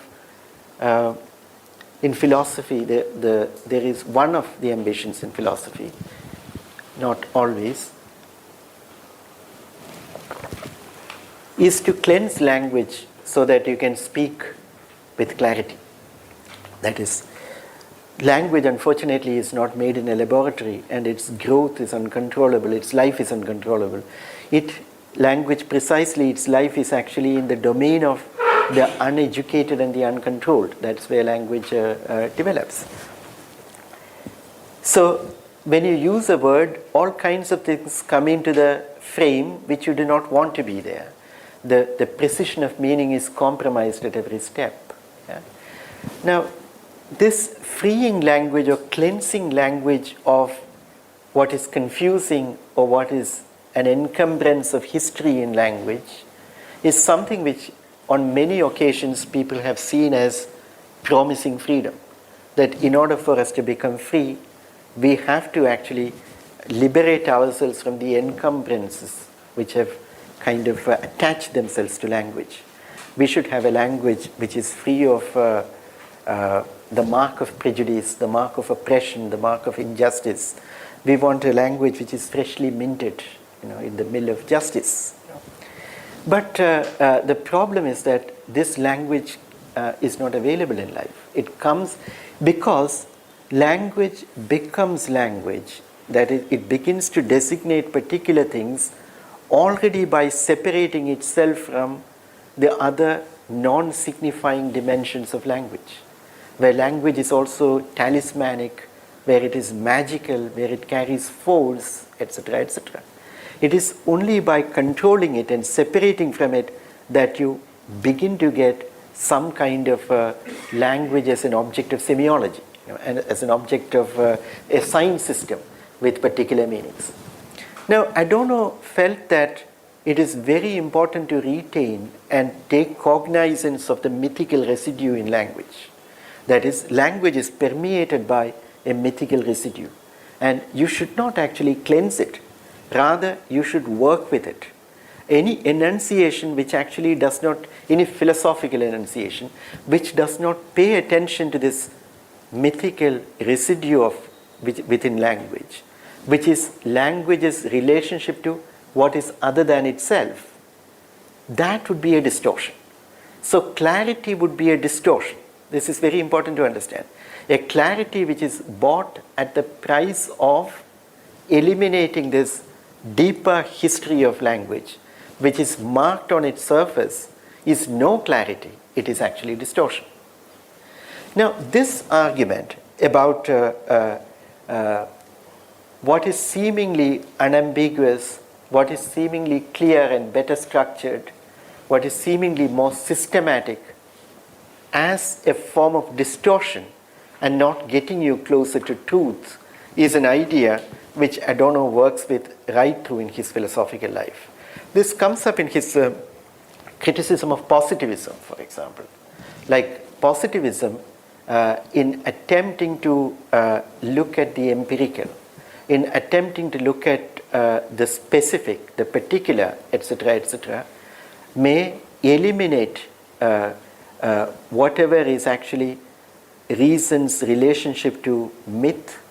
in philosophy, there is one of the ambitions in philosophy, not always, is to cleanse language so that you can speak with clarity. That is, language unfortunately is not made in a laboratory and its growth is uncontrollable, its life is uncontrollable. Language, precisely, its life is actually in the domain of the uneducated and the uncontrolled. That's where language develops. So when you use a word, all kinds of things come into the frame which you do not want to be there. The precision of meaning is compromised at every step. Yeah? Now, this freeing language or cleansing language of what is confusing or what is an encumbrance of history in language is something which on many occasions people have seen as promising freedom. That in order for us to become free, we have to actually liberate ourselves from the encumbrances which have kind of attached themselves to language. We should have a language which is free of the mark of prejudice, the mark of oppression, the mark of injustice. We want a language which is freshly minted, in the mill of justice. But the problem is that this language is not available in life. It comes because language becomes language, that it begins to designate particular things already by separating itself from the other non-signifying dimensions of language, where language is also talismanic, where it is magical, where it carries force, etc., etc. It is only by controlling it and separating from it that you begin to get some kind of language as an object of semiology, and as an object of a sign system with particular meanings. Now, Adorno felt that it is very important to retain and take cognizance of the mythical residue in language. That is, language is permeated by a mythical residue, and you should not actually cleanse it. Rather, you should work with it. Any enunciation which actually does not, any philosophical enunciation, which does not pay attention to this mythical residue of within language, which is language's relationship to what is other than itself, that would be a distortion. So clarity would be a distortion. This is very important to understand. A clarity which is bought at the price of eliminating this deeper history of language, which is marked on its surface, is no clarity. It is actually distortion. Now, this argument about what is seemingly unambiguous, what is seemingly clear and better structured, what is seemingly more systematic, as a form of distortion and not getting you closer to truth, is an idea which Adorno works with right through in his philosophical life. This comes up in his criticism of positivism, for example. Like positivism, in attempting to look at the empirical, in attempting to look at the specific, the particular, etc., may eliminate whatever is actually reason's relationship to myth.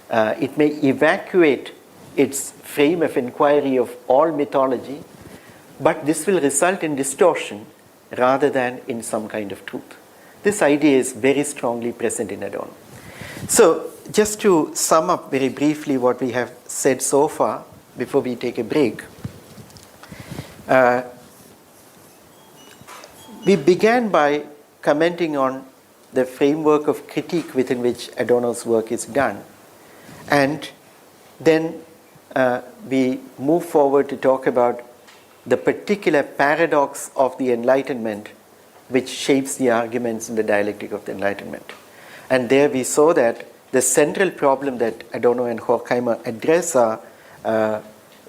It may evacuate its frame of inquiry of all mythology, but this will result in distortion rather than in some kind of truth. This idea is very strongly present in Adorno. So, just to sum up very briefly what we have said so far before we take a break, we began by commenting on the framework of critique within which Adorno's work is done, and then we move forward to talk about the particular paradox of the Enlightenment which shapes the arguments in the Dialectic of the Enlightenment. And there we saw that the central problem that Adorno and Horkheimer address are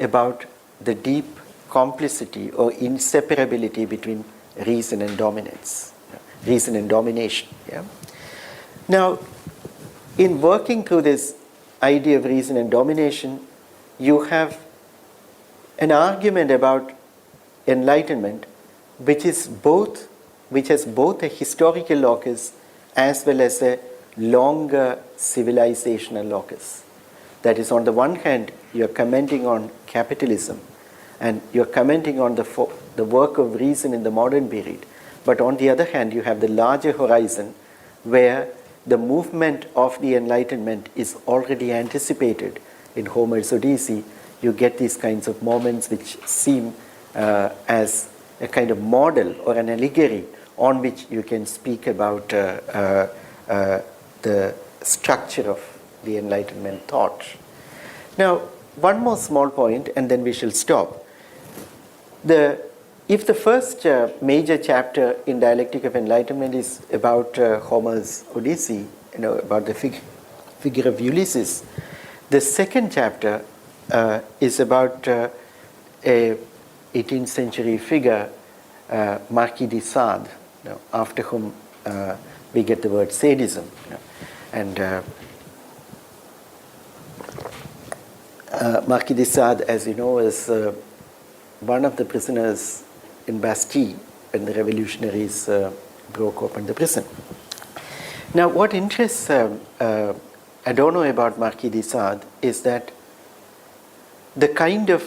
about the deep complicity or inseparability between reason and dominance, reason and domination. Yeah? Now, in working through this idea of reason and domination, you have an argument about enlightenment which has both a historical locus as well as a longer civilizational locus. That is, on the one hand, you're commenting on capitalism and you're commenting on the work of reason in the modern period, but on the other hand, you have the larger horizon where the movement of the Enlightenment is already anticipated in Homer's Odyssey. You get these kinds of moments which seem as a kind of model or an allegory on which you can speak about the structure of the Enlightenment thought. Now, one more small point and then we shall stop. If the first major chapter in Dialectic of Enlightenment is about Homer's Odyssey, about the figure of Ulysses, the second chapter is about a 18th century figure, Marquis de Sade, after whom we get the word sadism. And Marquis de Sade, as you know, is one of the prisoners in Bastille when the revolutionaries broke open the prison. Now, what interests Adorno about Marquis de Sade is that the kind of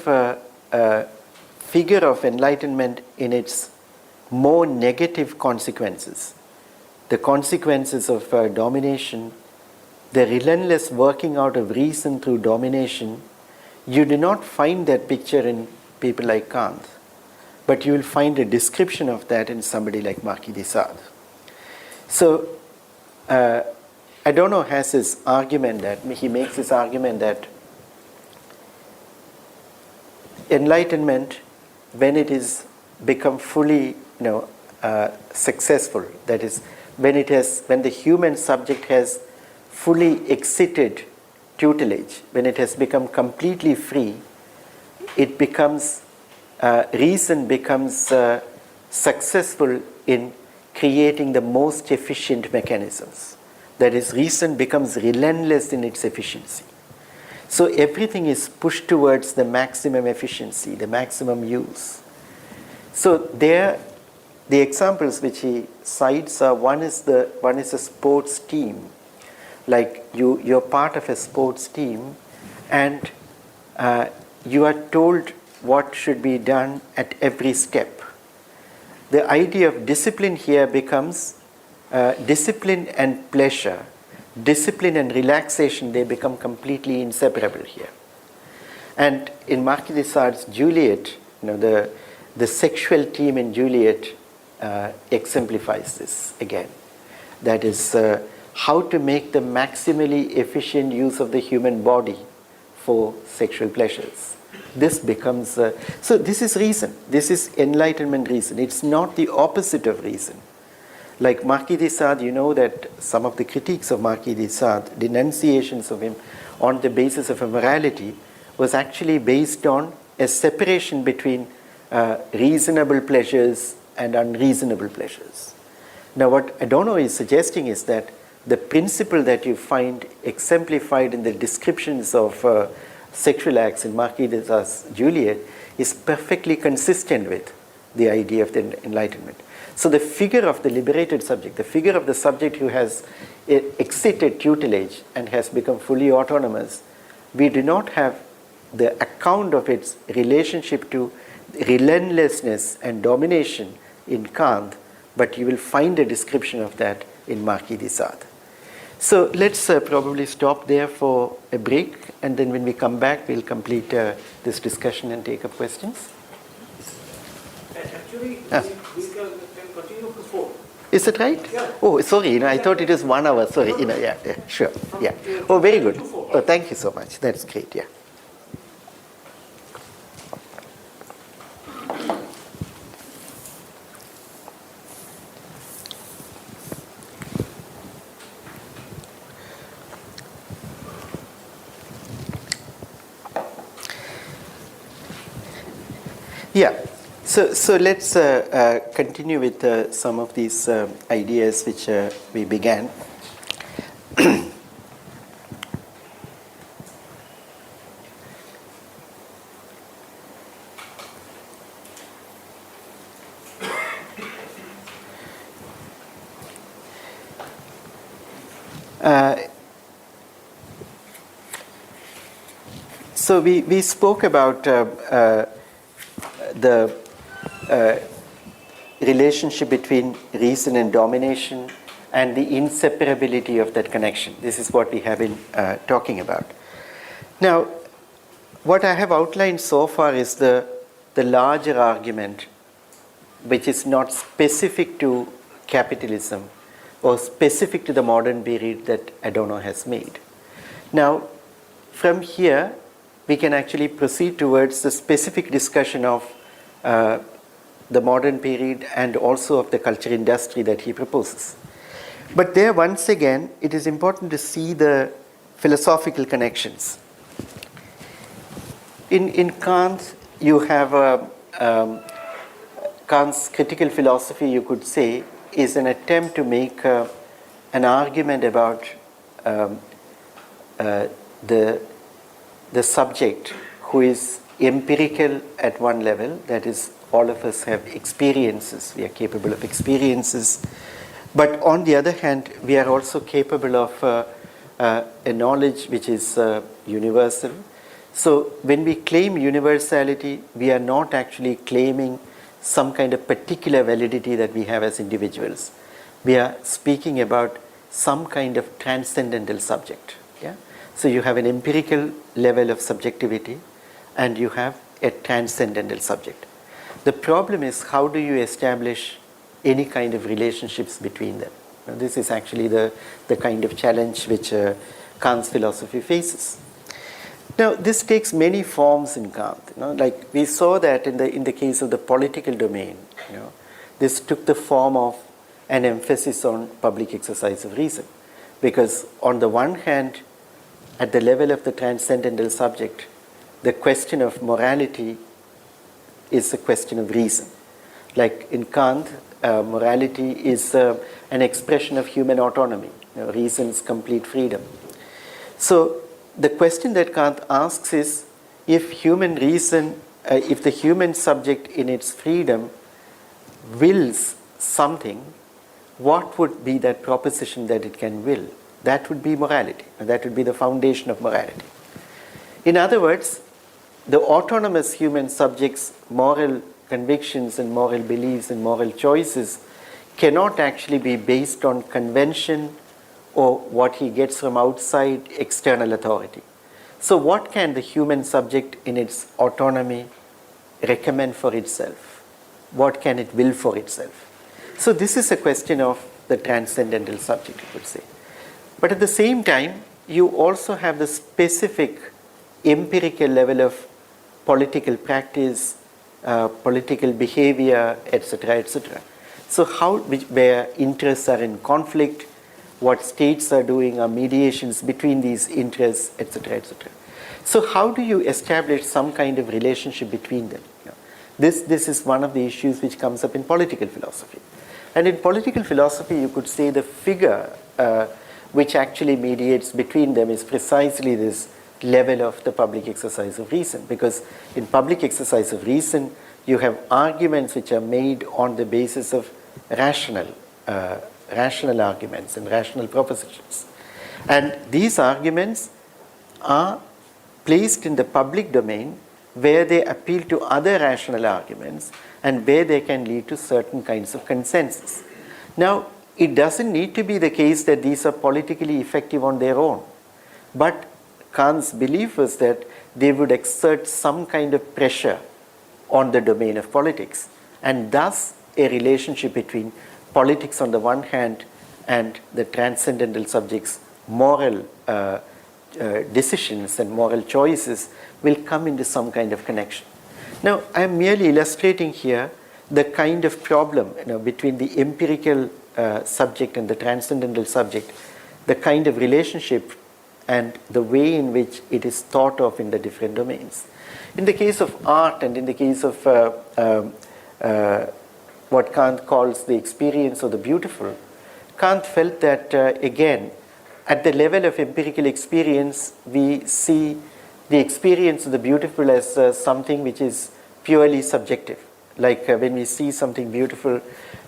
figure of enlightenment in its more negative consequences, the consequences of domination, the relentless working out of reason through domination, you do not find that picture in people like Kant, but you will find a description of that in somebody like Marquis de Sade. So Adorno has his argument that, he makes his argument that enlightenment, when it is become fully successful, that is, when the human subject has fully exited tutelage, when it has become completely free, it becomes, reason becomes successful in creating the most efficient mechanisms. That is, reason becomes relentless in its efficiency. So everything is pushed towards the maximum efficiency, the maximum use. So there, the examples which he cites are, one is a sports team. Like you're part of a sports team, and you are told what should be done at every step. The idea of discipline here becomes discipline and pleasure. Discipline and relaxation, they become completely inseparable here. And in Marquis de Sade's Juliet, the sexual team in Juliet exemplifies this again. That is, how to make the maximally efficient use of the human body for sexual pleasures. This becomes, so this is reason. This is enlightenment reason. It's not the opposite of reason. Like Marquis de Sade, you know that some of the critiques of Marquis de Sade, denunciations of him on the basis of immorality, was actually based on a separation between reasonable pleasures and unreasonable pleasures. Now what Adorno is suggesting is that the principle that you find exemplified in the descriptions of sexual acts in Marquis de Sade's Juliet is perfectly consistent with the idea of the Enlightenment. So the figure of the liberated subject, the figure of the subject who has exited tutelage and has become fully autonomous, we do not have the account of its relationship to relentlessness and domination in Kant, but you will find a description of that in Marquis de Sade. So let's probably stop there for a break, and then when we come back, we'll complete this discussion and take up questions. Actually, we can continue to 4. Is it right? Yeah. Oh, sorry, I thought it was 1 hour. Sorry, yeah, sure, yeah. Oh, very good. Oh, thank you so much. That's great, yeah. Yeah, so let's continue with some of these ideas which we began. So we spoke about the relationship between reason and domination and the inseparability of that connection. This is what we have been talking about. Now, what I have outlined so far is the larger argument, which is not specific to capitalism or specific to the modern period that Adorno has made. Now, from here, we can actually proceed towards the specific discussion of the modern period and also of the culture industry that he proposes. But there, once again, it is important to see the philosophical connections. In Kant, you have Kant's critical philosophy, you could say, is an attempt to make an argument about the subject who is empirical at one level, that is, all of us have experiences, we are capable of experiences, but on the other hand, we are also capable of a knowledge which is universal. So when we claim universality, we are not actually claiming some kind of particular validity that we have as individuals. We are speaking about some kind of transcendental subject. Yeah? So you have an empirical level of subjectivity, and you have a transcendental subject. The problem is, how do you establish any kind of relationships between them? Now, this is actually the kind of challenge which Kant's philosophy faces. Now, this takes many forms in Kant. Like we saw that in the case of the political domain, this took the form of an emphasis on public exercise of reason. Because on the one hand, at the level of the transcendental subject, the question of morality is a question of reason. Like in Kant, morality is an expression of human autonomy, reason's complete freedom. So the question that Kant asks is, if human reason, if the human subject in its freedom wills something, what would be that proposition that it can will? That would be morality, and that would be the foundation of morality. In other words, the autonomous human subject's moral convictions and moral beliefs and moral choices cannot actually be based on convention or what he gets from outside external authority. So what can the human subject in its autonomy recommend for itself? What can it will for itself? So this is a question of the transcendental subject, you could say. But at the same time, you also have the specific empirical level of political practice, political behavior, etc., etc. So where interests are in conflict, what states are doing are mediations between these interests, etc., etc. So how do you establish some kind of relationship between them? This is one of the issues which comes up in political philosophy. And in political philosophy, you could say the figure which actually mediates between them is precisely this level of the public exercise of reason. Because in public exercise of reason, you have arguments which are made on the basis of rational arguments and rational propositions. And these arguments are placed in the public domain where they appeal to other rational arguments and where they can lead to certain kinds of consensus. Now, it doesn't need to be the case that these are politically effective on their own, but Kant's belief was that they would exert some kind of pressure on the domain of politics, and thus a relationship between politics on the one hand and the transcendental subject's moral decisions and moral choices will come into some kind of connection. Now, I am merely illustrating here the kind of problem between the empirical subject and the transcendental subject, the kind of relationship and the way in which it is thought of in the different domains. In the case of art and in the case of what Kant calls the experience of the beautiful, Kant felt that, again, at the level of empirical experience, we see the experience of the beautiful as something which is purely subjective. Like when we see something beautiful,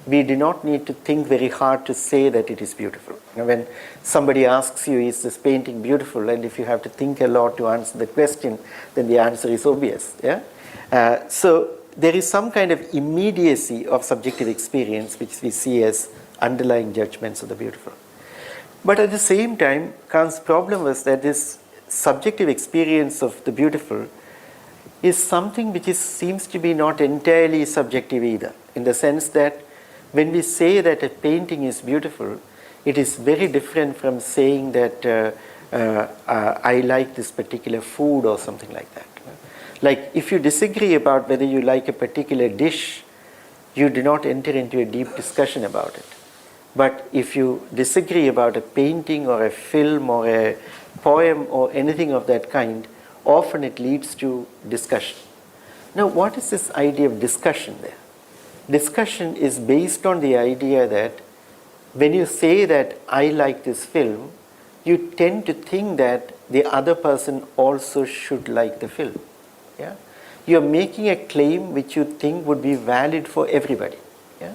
we do not need to think very hard to say that it is beautiful. When somebody asks you, is this painting beautiful? And if you have to think a lot to answer the question, then the answer is obvious. Yeah? So there is some kind of immediacy of subjective experience which we see as underlying judgments of the beautiful. But at the same time, Kant's problem was that this subjective experience of the beautiful is something which seems to be not entirely subjective either, in the sense that when we say that a painting is beautiful, it is very different from saying that I like this particular food or something like that. Like if you disagree about whether you like a particular dish, you do not enter into a deep discussion about it. But if you disagree about a painting or a film or a poem or anything of that kind, often it leads to discussion. Now, what is this idea of discussion there? Discussion is based on the idea that when you say that I like this film, you tend to think that the other person also should like the film. Yeah? You're making a claim which you think would be valid for everybody. Yeah?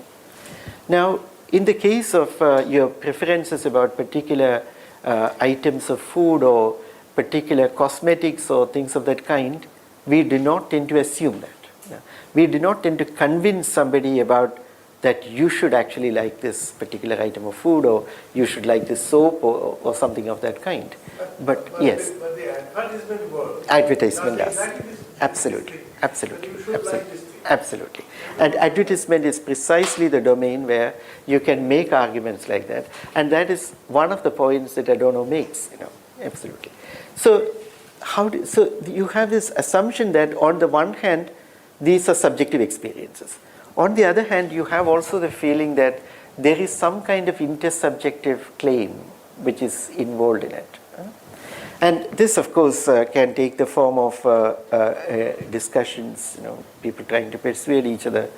Now, in the case of your preferences about particular items of food or particular cosmetics or things of that kind, we do not tend to assume that. Yeah? We do not tend to convince somebody about that you should actually like this particular item of food, or you should like this soap, or something of that kind. But yes. But the advertisement world. Advertisement does. Exactly Absolutely. Absolutely. You should Absolutely. like this thing. Absolutely. And advertisement is precisely the domain where you can make arguments like that. And that is one of the points that Adorno makes, absolutely. So you have this assumption that on the one hand, these are subjective experiences. On the other hand, you have also the feeling that there is some kind of intersubjective claim which is involved in it. And this, of course, can take the form of discussions, people trying to persuade each other.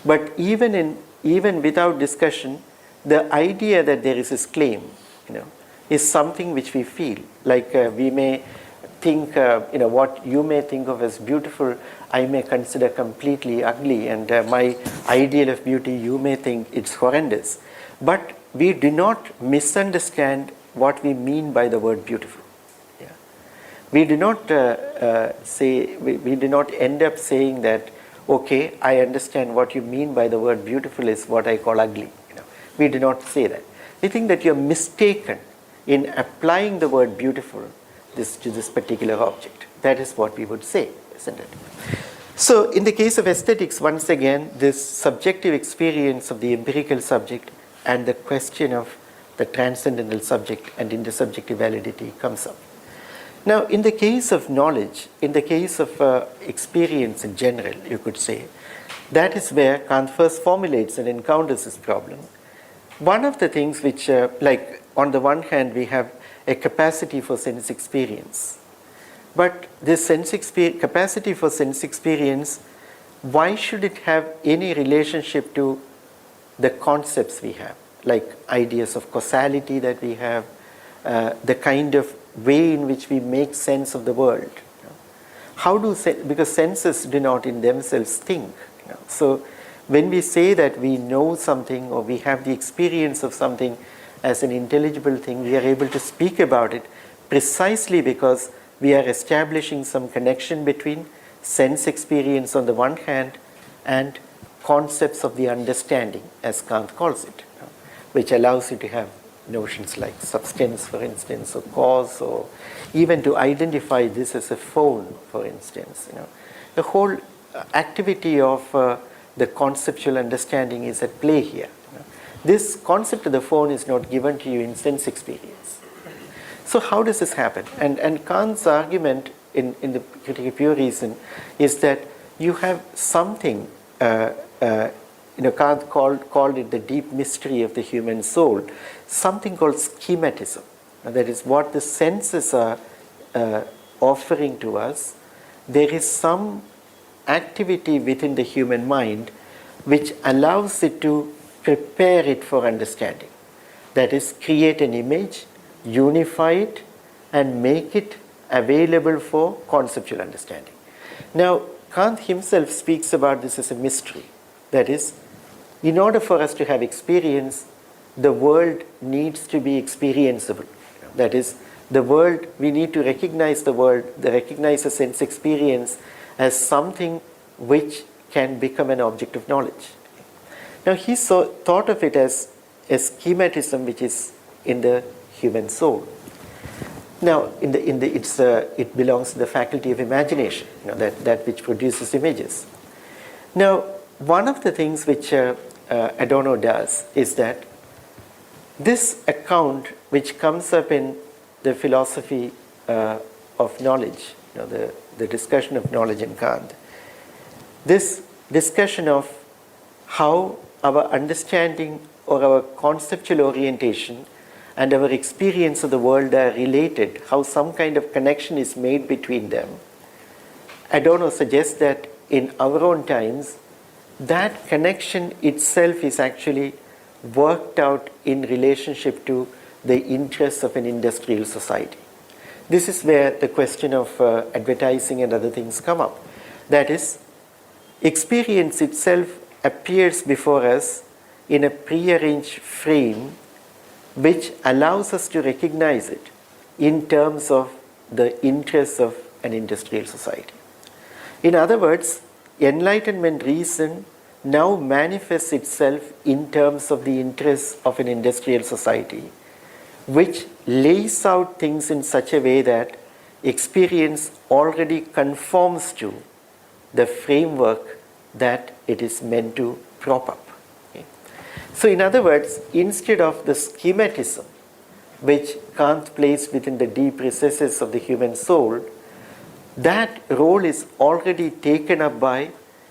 But even without discussion, the idea that there is this claim, is something which we feel. Like we may think, what you may think of as beautiful, I may consider completely ugly, and my ideal of beauty, you may think it's horrendous. But we do not misunderstand what we mean by the word beautiful. We do not we do not end up saying that, okay, I understand what you mean by the word beautiful is what I call ugly. We do not say that. We think that you're mistaken in applying the word beautiful to this particular object. That is what we would say, isn't it? So in the case of aesthetics, once again, this subjective experience of the empirical subject and the question of the transcendental subject and intersubjective validity comes up. Now, in the case of knowledge, in the case of experience in general, you could say, that is where Kant first formulates and encounters this problem. One of the things which, like on the one hand, we have a capacity for sense experience. But this capacity for sense experience, why should it have any relationship to the concepts we have, like ideas of causality that we have, the kind of way in which we make sense of the world? Because senses do not in themselves think. So when we say that we know something or we have the experience of something as an intelligible thing, we are able to speak about it precisely because we are establishing some connection between sense experience on the one hand and concepts of the understanding, as Kant calls it, which allows you to have notions like substance, for instance, or cause, or even to identify this as a phone, for instance. The whole activity of the conceptual understanding is at play here. This concept of the phone is not given to you in sense experience. So how does this happen? And Kant's argument in the Critique of Pure Reason is that you have something, Kant called it the deep mystery of the human soul, something called schematism. That is what the senses are offering to us. There is some activity within the human mind which allows it to prepare it for understanding. That is, create an image, unify it, and make it available for conceptual understanding. Now, Kant himself speaks about this as a mystery. That is, in order for us to have experience, the world needs to be experienceable. That is, the world, we need to recognize the world, recognize a sense experience as something which can become an object of knowledge. Now, he thought of it as a schematism which is in the human soul. Now, it belongs to the faculty of imagination, that which produces images. Now, one of the things which Adorno does is that this account which comes up in the philosophy of knowledge, the discussion of knowledge in Kant, this discussion of how our understanding or our conceptual orientation and our experience of the world are related, how some kind of connection is made between them. Adorno suggests that in our own times, that connection itself is actually worked out in relationship to the interests of an industrial society. This is where the question of advertising and other things come up. That is, experience itself appears before us in a prearranged frame which allows us to recognize it in terms of the interests of an industrial society. In other words, Enlightenment reason now manifests itself in terms of the interests of an industrial society, which lays out things in such a way that experience already conforms to the framework that it is meant to prop up. Okay? So in other words, instead of the schematism which Kant placed within the deep recesses of the human soul, that role is already taken up by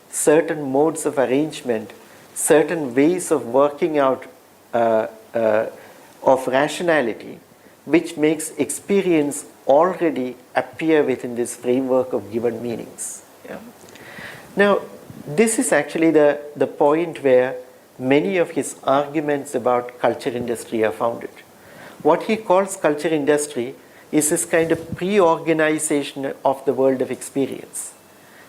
certain modes of arrangement, certain ways of working out of rationality, which makes experience already appear within this framework of given meanings. Yeah? Now, this is actually the point where many of his arguments about culture industry are founded. What he calls culture industry is this kind of pre-organization of the world of experience.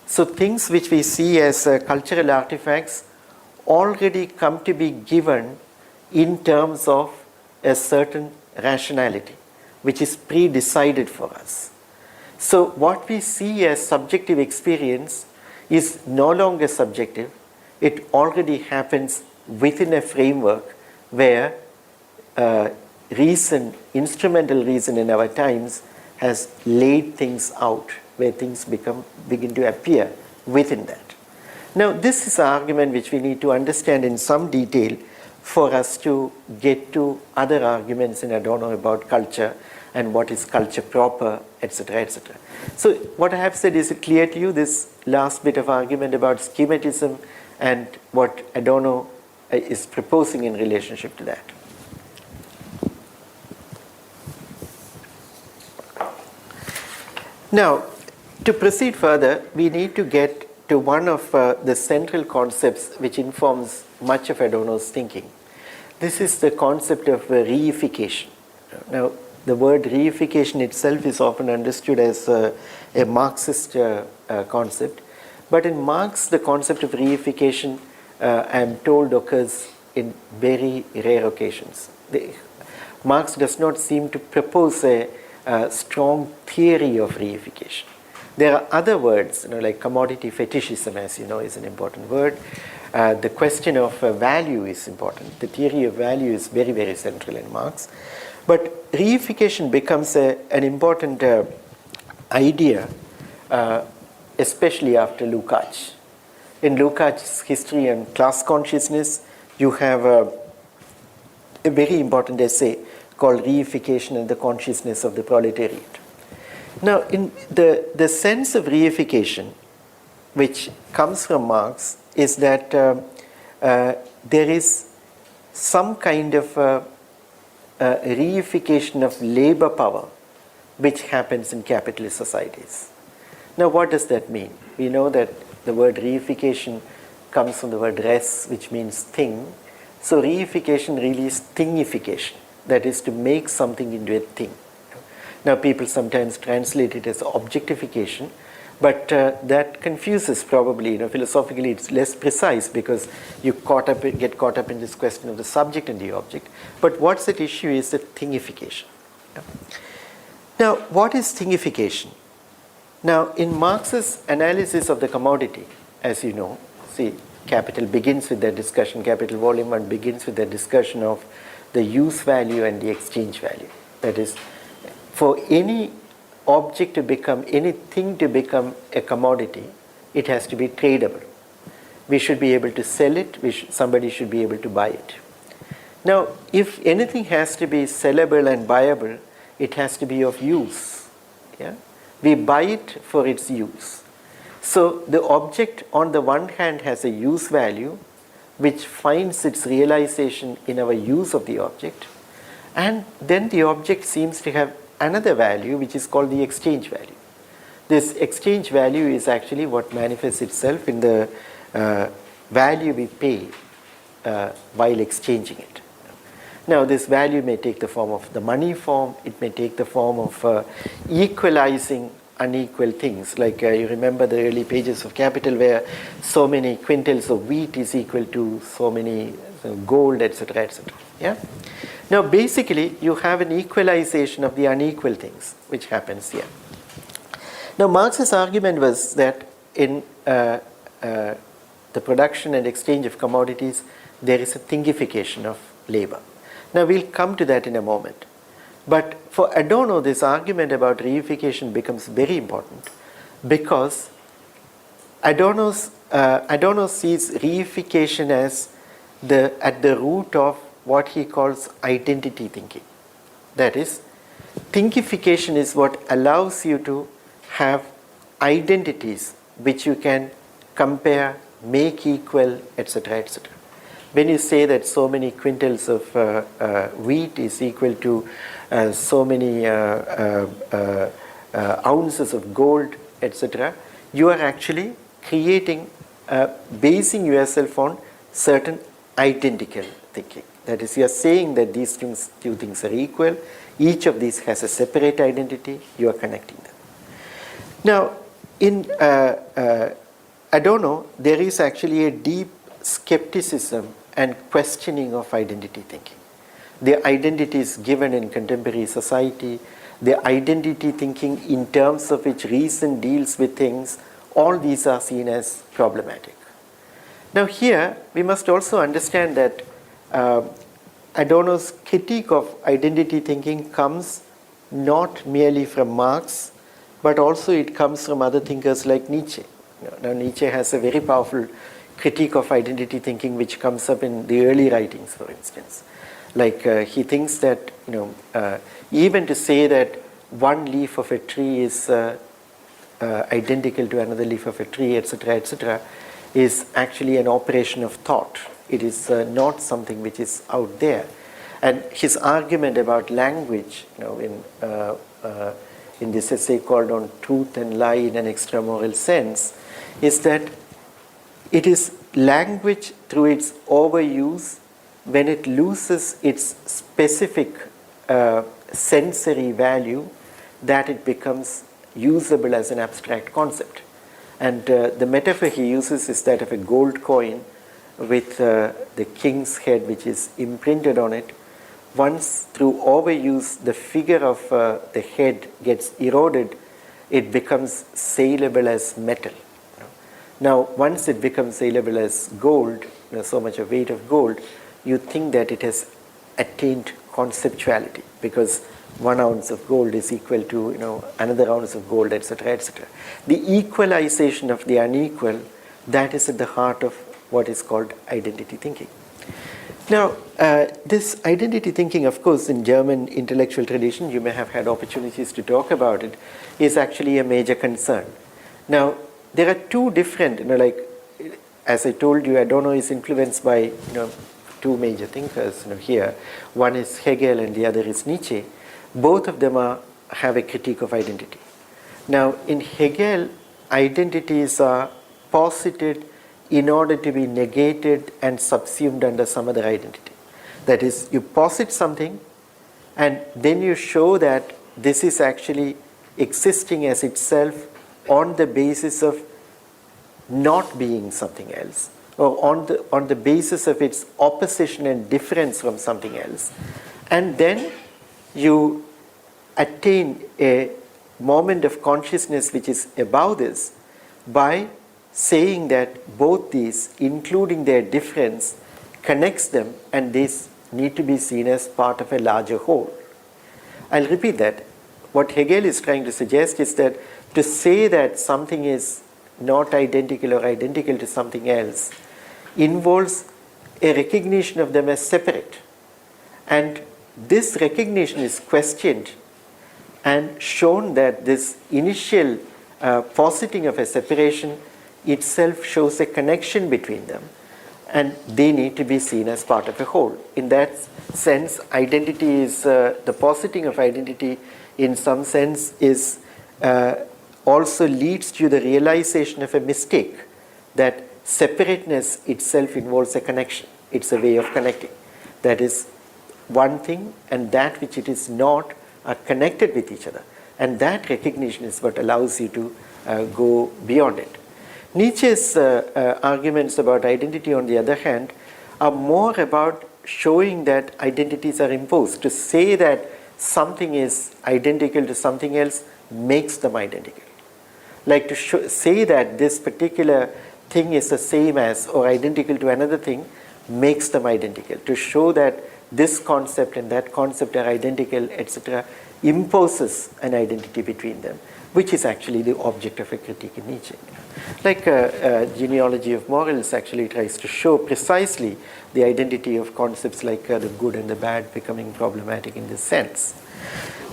So things which we see as cultural artifacts already come to be given in terms of a certain rationality, which is pre-decided for us. So what we see as subjective experience is no longer subjective. It already happens within a framework where reason, instrumental reason in our times, has laid things out, where things begin to appear within that. Now, this is an argument which we need to understand in some detail for us to get to other arguments in Adorno about culture and what is culture proper, etc., etc. So what I have said, is it clear to you, this last bit of argument about schematism and what Adorno is proposing in relationship to that? Now, to proceed further, we need to get to one of the central concepts which informs much of Adorno's thinking. This is the concept of reification. Now, the word reification itself is often understood as a Marxist concept, but in Marx, the concept of reification, I am told, occurs in very rare occasions. Marx does not seem to propose a strong theory of reification. There are other words, like commodity fetishism, as you know, is an important word. The question of value is important. The theory of value is very, very central in Marx. But reification becomes an important idea, especially after Lukács. In Lukács' history and class consciousness, you have a very important essay called Reification and the Consciousness of the Proletariat. Now, in the sense of reification, which comes from Marx, is that there is some kind of reification of labor power which happens in capitalist societies. Now, what does that mean? We know that the word reification comes from the word res, which means thing. So reification really is thingification, that is to make something into a thing. Now, people sometimes translate it as objectification, but that confuses probably. Philosophically, it's less precise because you get caught up in this question of the subject and the object. But what's at issue is the thingification. Now, what is thingification? Now, in Marx's analysis of the commodity, as you know, see, Capital begins with the discussion, Capital Volume 1 begins with the discussion of the use value and the exchange value. That is, for any object to become, anything to become a commodity, it has to be tradable. We should be able to sell it, somebody should be able to buy it. Now, if anything has to be sellable and buyable, it has to be of use. Yeah? We buy it for its use. So the object on the one hand has a use value, which finds its realization in our use of the object, and then the object seems to have another value which is called the exchange value. This exchange value is actually what manifests itself in the value we pay while exchanging it. Now, this value may take the form of the money form, it may take the form of equalizing unequal things. Like you remember the early pages of Capital where so many quintals of wheat is equal to so many gold, etc., etc. Yeah? Now, basically, you have an equalization of the unequal things, which happens here. Now, Marx's argument was that in the production and exchange of commodities, there is a thingification of labor. Now we'll come to that in a moment. But for Adorno, this argument about reification becomes very important because Adorno sees reification as at the root of what he calls identity thinking. That is, thinkification is what allows you to have identities which you can compare, make equal, etc., etc. When you say that so many quintals of wheat is equal to so many ounces of gold, etc., you are actually creating, basing yourself on certain identical thinking. That is, you are saying that these two things are equal, each of these has a separate identity, you are connecting them. Now, in Adorno, there is actually a deep skepticism and questioning of identity thinking. The identities given in contemporary society, the identity thinking in terms of which reason deals with things, all these are seen as problematic. Now here, we must also understand that Adorno's critique of identity thinking comes not merely from Marx, but also it comes from other thinkers like Nietzsche. Now Nietzsche has a very powerful critique of identity thinking which comes up in the early writings, for instance. Like he thinks that even to say that one leaf of a tree is identical to another leaf of a tree, etc., etc., is actually an operation of thought. It is not something which is out there. And his argument about language, in this essay called On Truth and Lie in an Extramoral Sense, is that it is language through its overuse, when it loses its specific sensory value, that it becomes usable as an abstract concept. And the metaphor he uses is that of a gold coin with the king's head which is imprinted on it. Once through overuse the figure of the head gets eroded, it becomes saleable as metal. Now once it becomes saleable as gold, so much of weight of gold, you think that it has attained conceptuality because 1 ounce of gold is equal to another ounce of gold, etc., etc. The equalization of the unequal, that is at the heart of what is called identity thinking. Now, this identity thinking, of course, in German intellectual tradition, you may have had opportunities to talk about it, is actually a major concern. Now, there are two different, as I told you, Adorno is influenced by, two major thinkers here. One is Hegel and the other is Nietzsche. Both of them have a critique of identity. Now, in Hegel, identities are posited in order to be negated and subsumed under some other identity. That is, you posit something and then you show that this is actually existing as itself on the basis of not being something else, or on the basis of its opposition and difference from something else. And then you attain a moment of consciousness which is above this by saying that both these, including their difference, connects them, and these need to be seen as part of a larger whole. I'll repeat that. What Hegel is trying to suggest is that to say that something is not identical or identical to something else involves a recognition of them as separate. And this recognition is questioned and shown that this initial positing of a separation itself shows a connection between them, and they need to be seen as part of a whole. In that sense, identity is, the positing of identity in some sense is also leads to the realization of a mistake, that separateness itself involves a connection. It's a way of connecting. That is, one thing and that which it is not are connected with each other. And that recognition is what allows you to go beyond it. Nietzsche's arguments about identity, on the other hand, are more about showing that identities are imposed. To say that something is identical to something else makes them identical. Like to say that this particular thing is the same as or identical to another thing makes them identical. To show that this concept and that concept are identical, etc., imposes an identity between them, which is actually the object of a critique in Nietzsche. Like genealogy of morals actually tries to show precisely the identity of concepts like the good and the bad becoming problematic in this sense.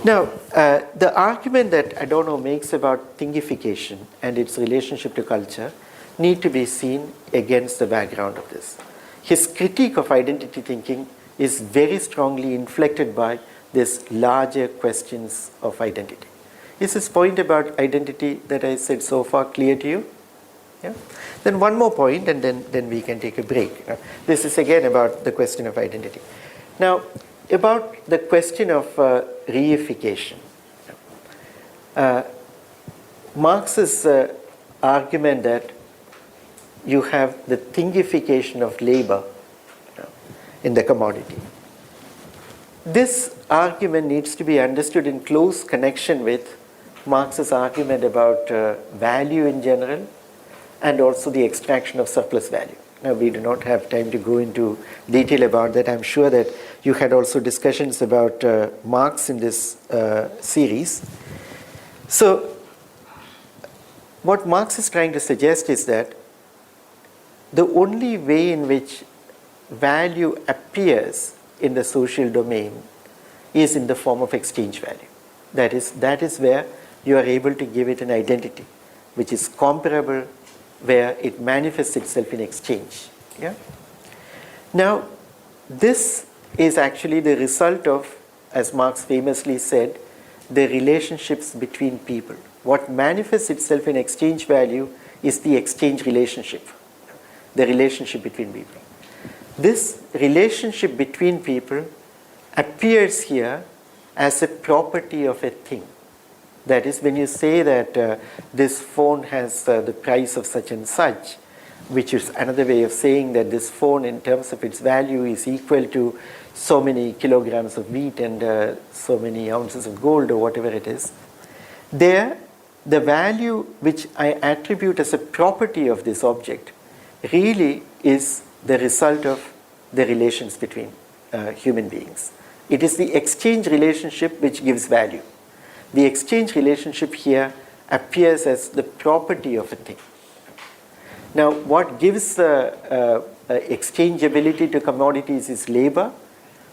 Now, the argument that Adorno makes about thingification and its relationship to culture need to be seen against the background of this. His critique of identity thinking is very strongly inflected by these larger questions of identity. Is this point about identity that I said so far clear to you? Yeah? Then one more point and then we can take a break. This is again about the question of identity. Now, about the question of reification. Marx's argument that you have the thingification of labor in the commodity. This argument needs to be understood in close connection with Marx's argument about value in general and also the extraction of surplus value. Now, we do not have time to go into detail about that. I'm sure that you had also discussions about Marx in this series. So, what Marx is trying to suggest is that the only way in which value appears in the social domain is in the form of exchange value. That is where you are able to give it an identity, which is comparable, where it manifests itself in exchange. Yeah? Now, this is actually the result of, as Marx famously said, the relationships between people. What manifests itself in exchange value is the exchange relationship, the relationship between people. This relationship between people appears here as a property of a thing. That is, when you say that this phone has the price of such and such, which is another way of saying that this phone in terms of its value is equal to so many kilograms of wheat and so many ounces of gold or whatever it is, there the value which I attribute as a property of this object really is the result of the relations between human beings. It is the exchange relationship which gives value. The exchange relationship here appears as the property of a thing. Now, what gives exchangeability to commodities is labor,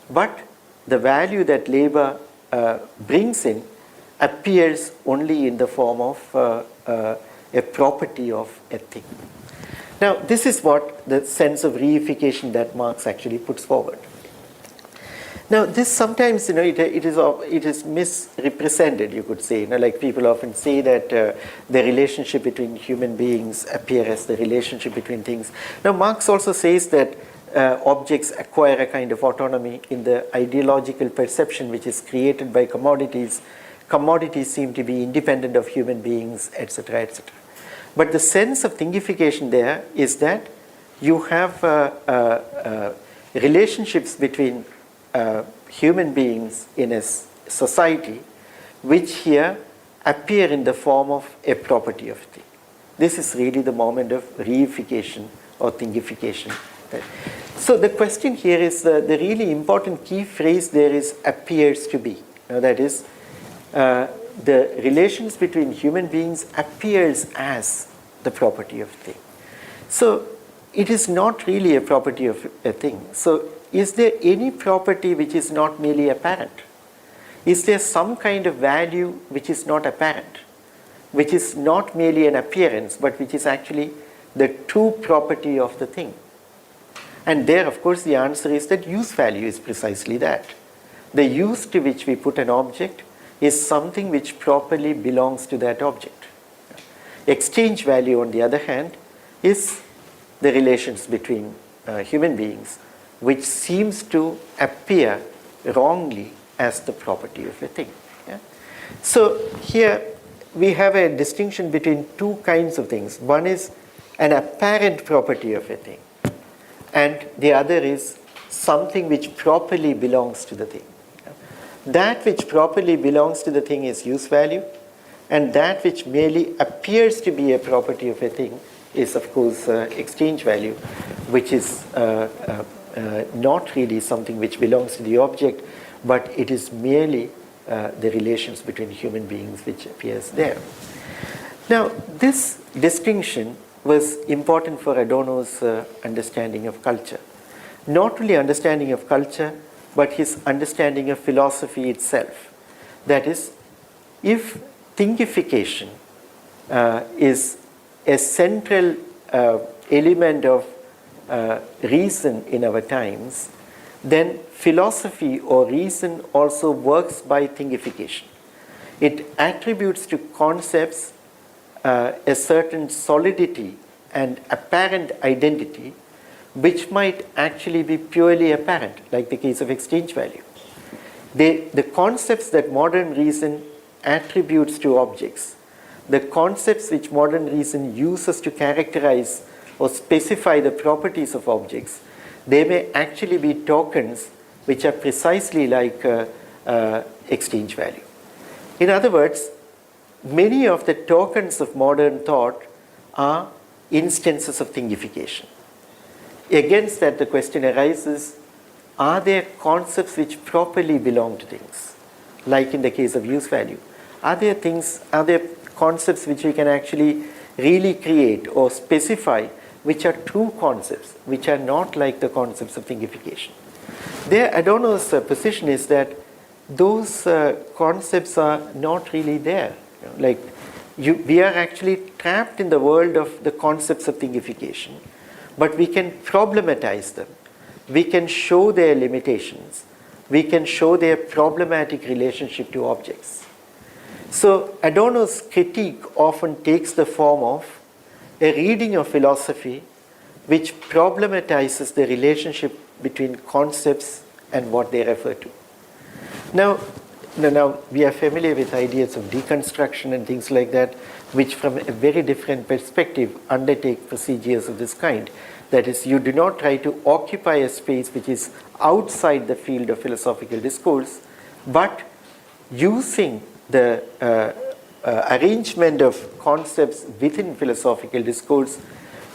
but the value that labor brings in appears only in the form of a property of a thing. Now, this is what the sense of reification that Marx actually puts forward. Now, this sometimes, it is misrepresented, you could say. Like people often say that the relationship between human beings appear as the relationship between things. Now, Marx also says that objects acquire a kind of autonomy in the ideological perception which is created by commodities. Commodities seem to be independent of human beings, etc., etc. But the sense of thingification there is that you have relationships between human beings in a society which here appear in the form of a property of thing. This is really the moment of reification or thingification. So the question here is the really important key phrase there is appears to be. Now, that is, the relations between human beings appears as the property of thing. So it is not really a property of a thing. So is there any property which is not merely apparent? Is there some kind of value which is not apparent, which is not merely an appearance, but which is actually the true property of the thing? And there, of course, the answer is that use value is precisely that. The use to which we put an object is something which properly belongs to that object. Exchange value, on the other hand, is the relations between human beings, which seems to appear wrongly as the property of a thing. Yeah? So here we have a distinction between two kinds of things. One is an apparent property of a thing, and the other is something which properly belongs to the thing. That which properly belongs to the thing is use value, and that which merely appears to be a property of a thing is of course exchange value, which is not really something which belongs to the object, but it is merely the relations between human beings which appears there. Now, this distinction was important for Adorno's understanding of culture. Not only understanding of culture, but his understanding of philosophy itself. That is, if thinkification is a central element of reason in our times, then philosophy or reason also works by thinkification. It attributes to concepts a certain solidity and apparent identity, which might actually be purely apparent, like the case of exchange value. The concepts that modern reason attributes to objects, the concepts which modern reason uses to characterize or specify the properties of objects, they may actually be tokens which are precisely like exchange value. In other words, many of the tokens of modern thought are instances of thinkification. Against that, the question arises, are there concepts which properly belong to things? Like in the case of use value. Are there concepts which we can actually really create or specify which are true concepts, which are not like the concepts of thinkification? There, Adorno's position is that those concepts are not really there. We are actually trapped in the world of the concepts of thinkification, but we can problematize them. We can show their limitations. We can show their problematic relationship to objects. So Adorno's critique often takes the form of a reading of philosophy which problematizes the relationship between concepts and what they refer to. Now we are familiar with ideas of deconstruction and things like that, which from a very different perspective undertake procedures of this kind. That is, you do not try to occupy a space which is outside the field of philosophical discourse, but using the arrangement of concepts within philosophical discourse,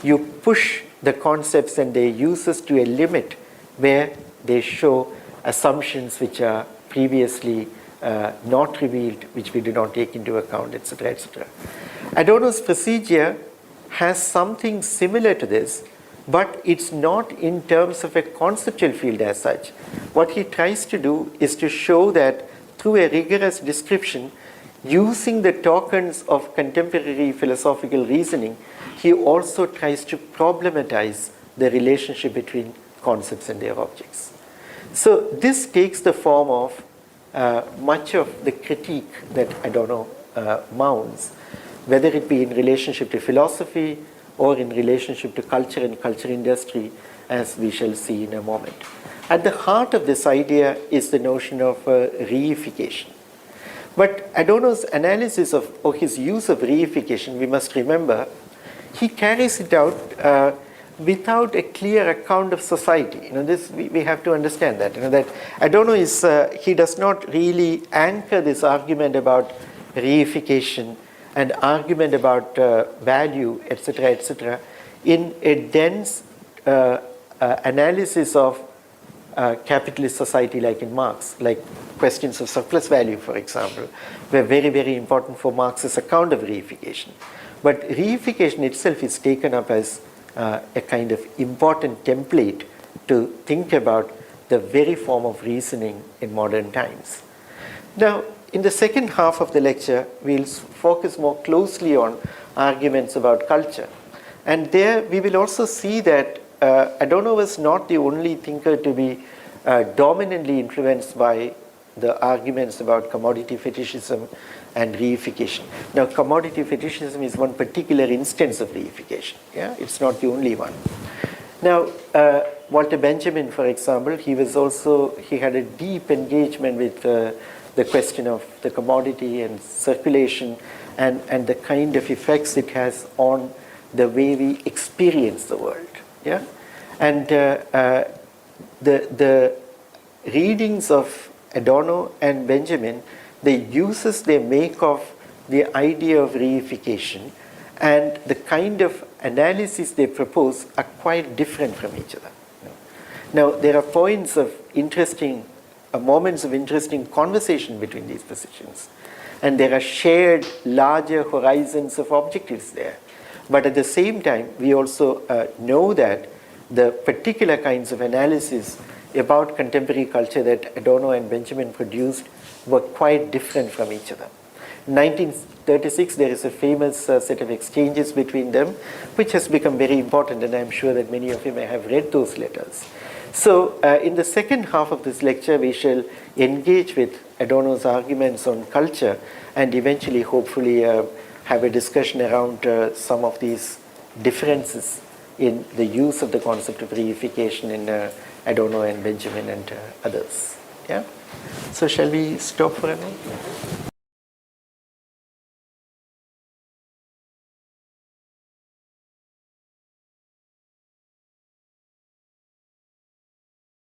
you push the concepts and their uses to a limit where they show assumptions which are previously not revealed, which we do not take into account, etc., etc. Adorno's procedure has something similar to this, but it's not in terms of a conceptual field as such. What he tries to do is to show that through a rigorous description, using the tokens of contemporary philosophical reasoning, he also tries to problematize the relationship between concepts and their objects. So this takes the form of much of the critique that Adorno mounts, whether it be in relationship to philosophy or in relationship to culture and culture industry, as we shall see in a moment. At the heart of this idea is the notion of reification. But Adorno's analysis of or his use of reification, we must remember, he carries it out without a clear account of society. This we have to understand that. That Adorno is he does not really anchor this argument about reification and argument about value, etc., etc., in a dense analysis of capitalist society like in Marx, like questions of surplus value, for example, were very, very important for Marx's account of reification. But reification itself is taken up as a kind of important template to think about the very form of reasoning in modern times. Now, in the second half of the lecture, we'll focus more closely on arguments about culture. And there we will also see that Adorno was not the only thinker to be dominantly influenced by the arguments about commodity fetishism and reification. Now, commodity fetishism is one particular instance of reification. Yeah? It's not the only one. Now, Walter Benjamin, for example, he had a deep engagement with the question of the commodity and circulation and the kind of effects it has on the way we experience the world. Yeah? And the readings of Adorno and Benjamin, the uses they make of the idea of reification and the kind of analyses they propose are quite different from each other. Now, there are points of interesting, moments of interesting conversation between these positions, and there are shared larger horizons of objectives there. But at the same time, we also know that the particular kinds of analysis about contemporary culture that Adorno and Benjamin produced were quite different from each other. In 1936, there is a famous set of exchanges between them, which has become very important, and I'm sure that many of you may have read those letters. So in the second half of this lecture, we shall engage with Adorno's arguments on culture and eventually, hopefully, have a discussion around some of these differences in the use of the concept of reification in Adorno and Benjamin and others. Yeah? So shall we stop for a moment?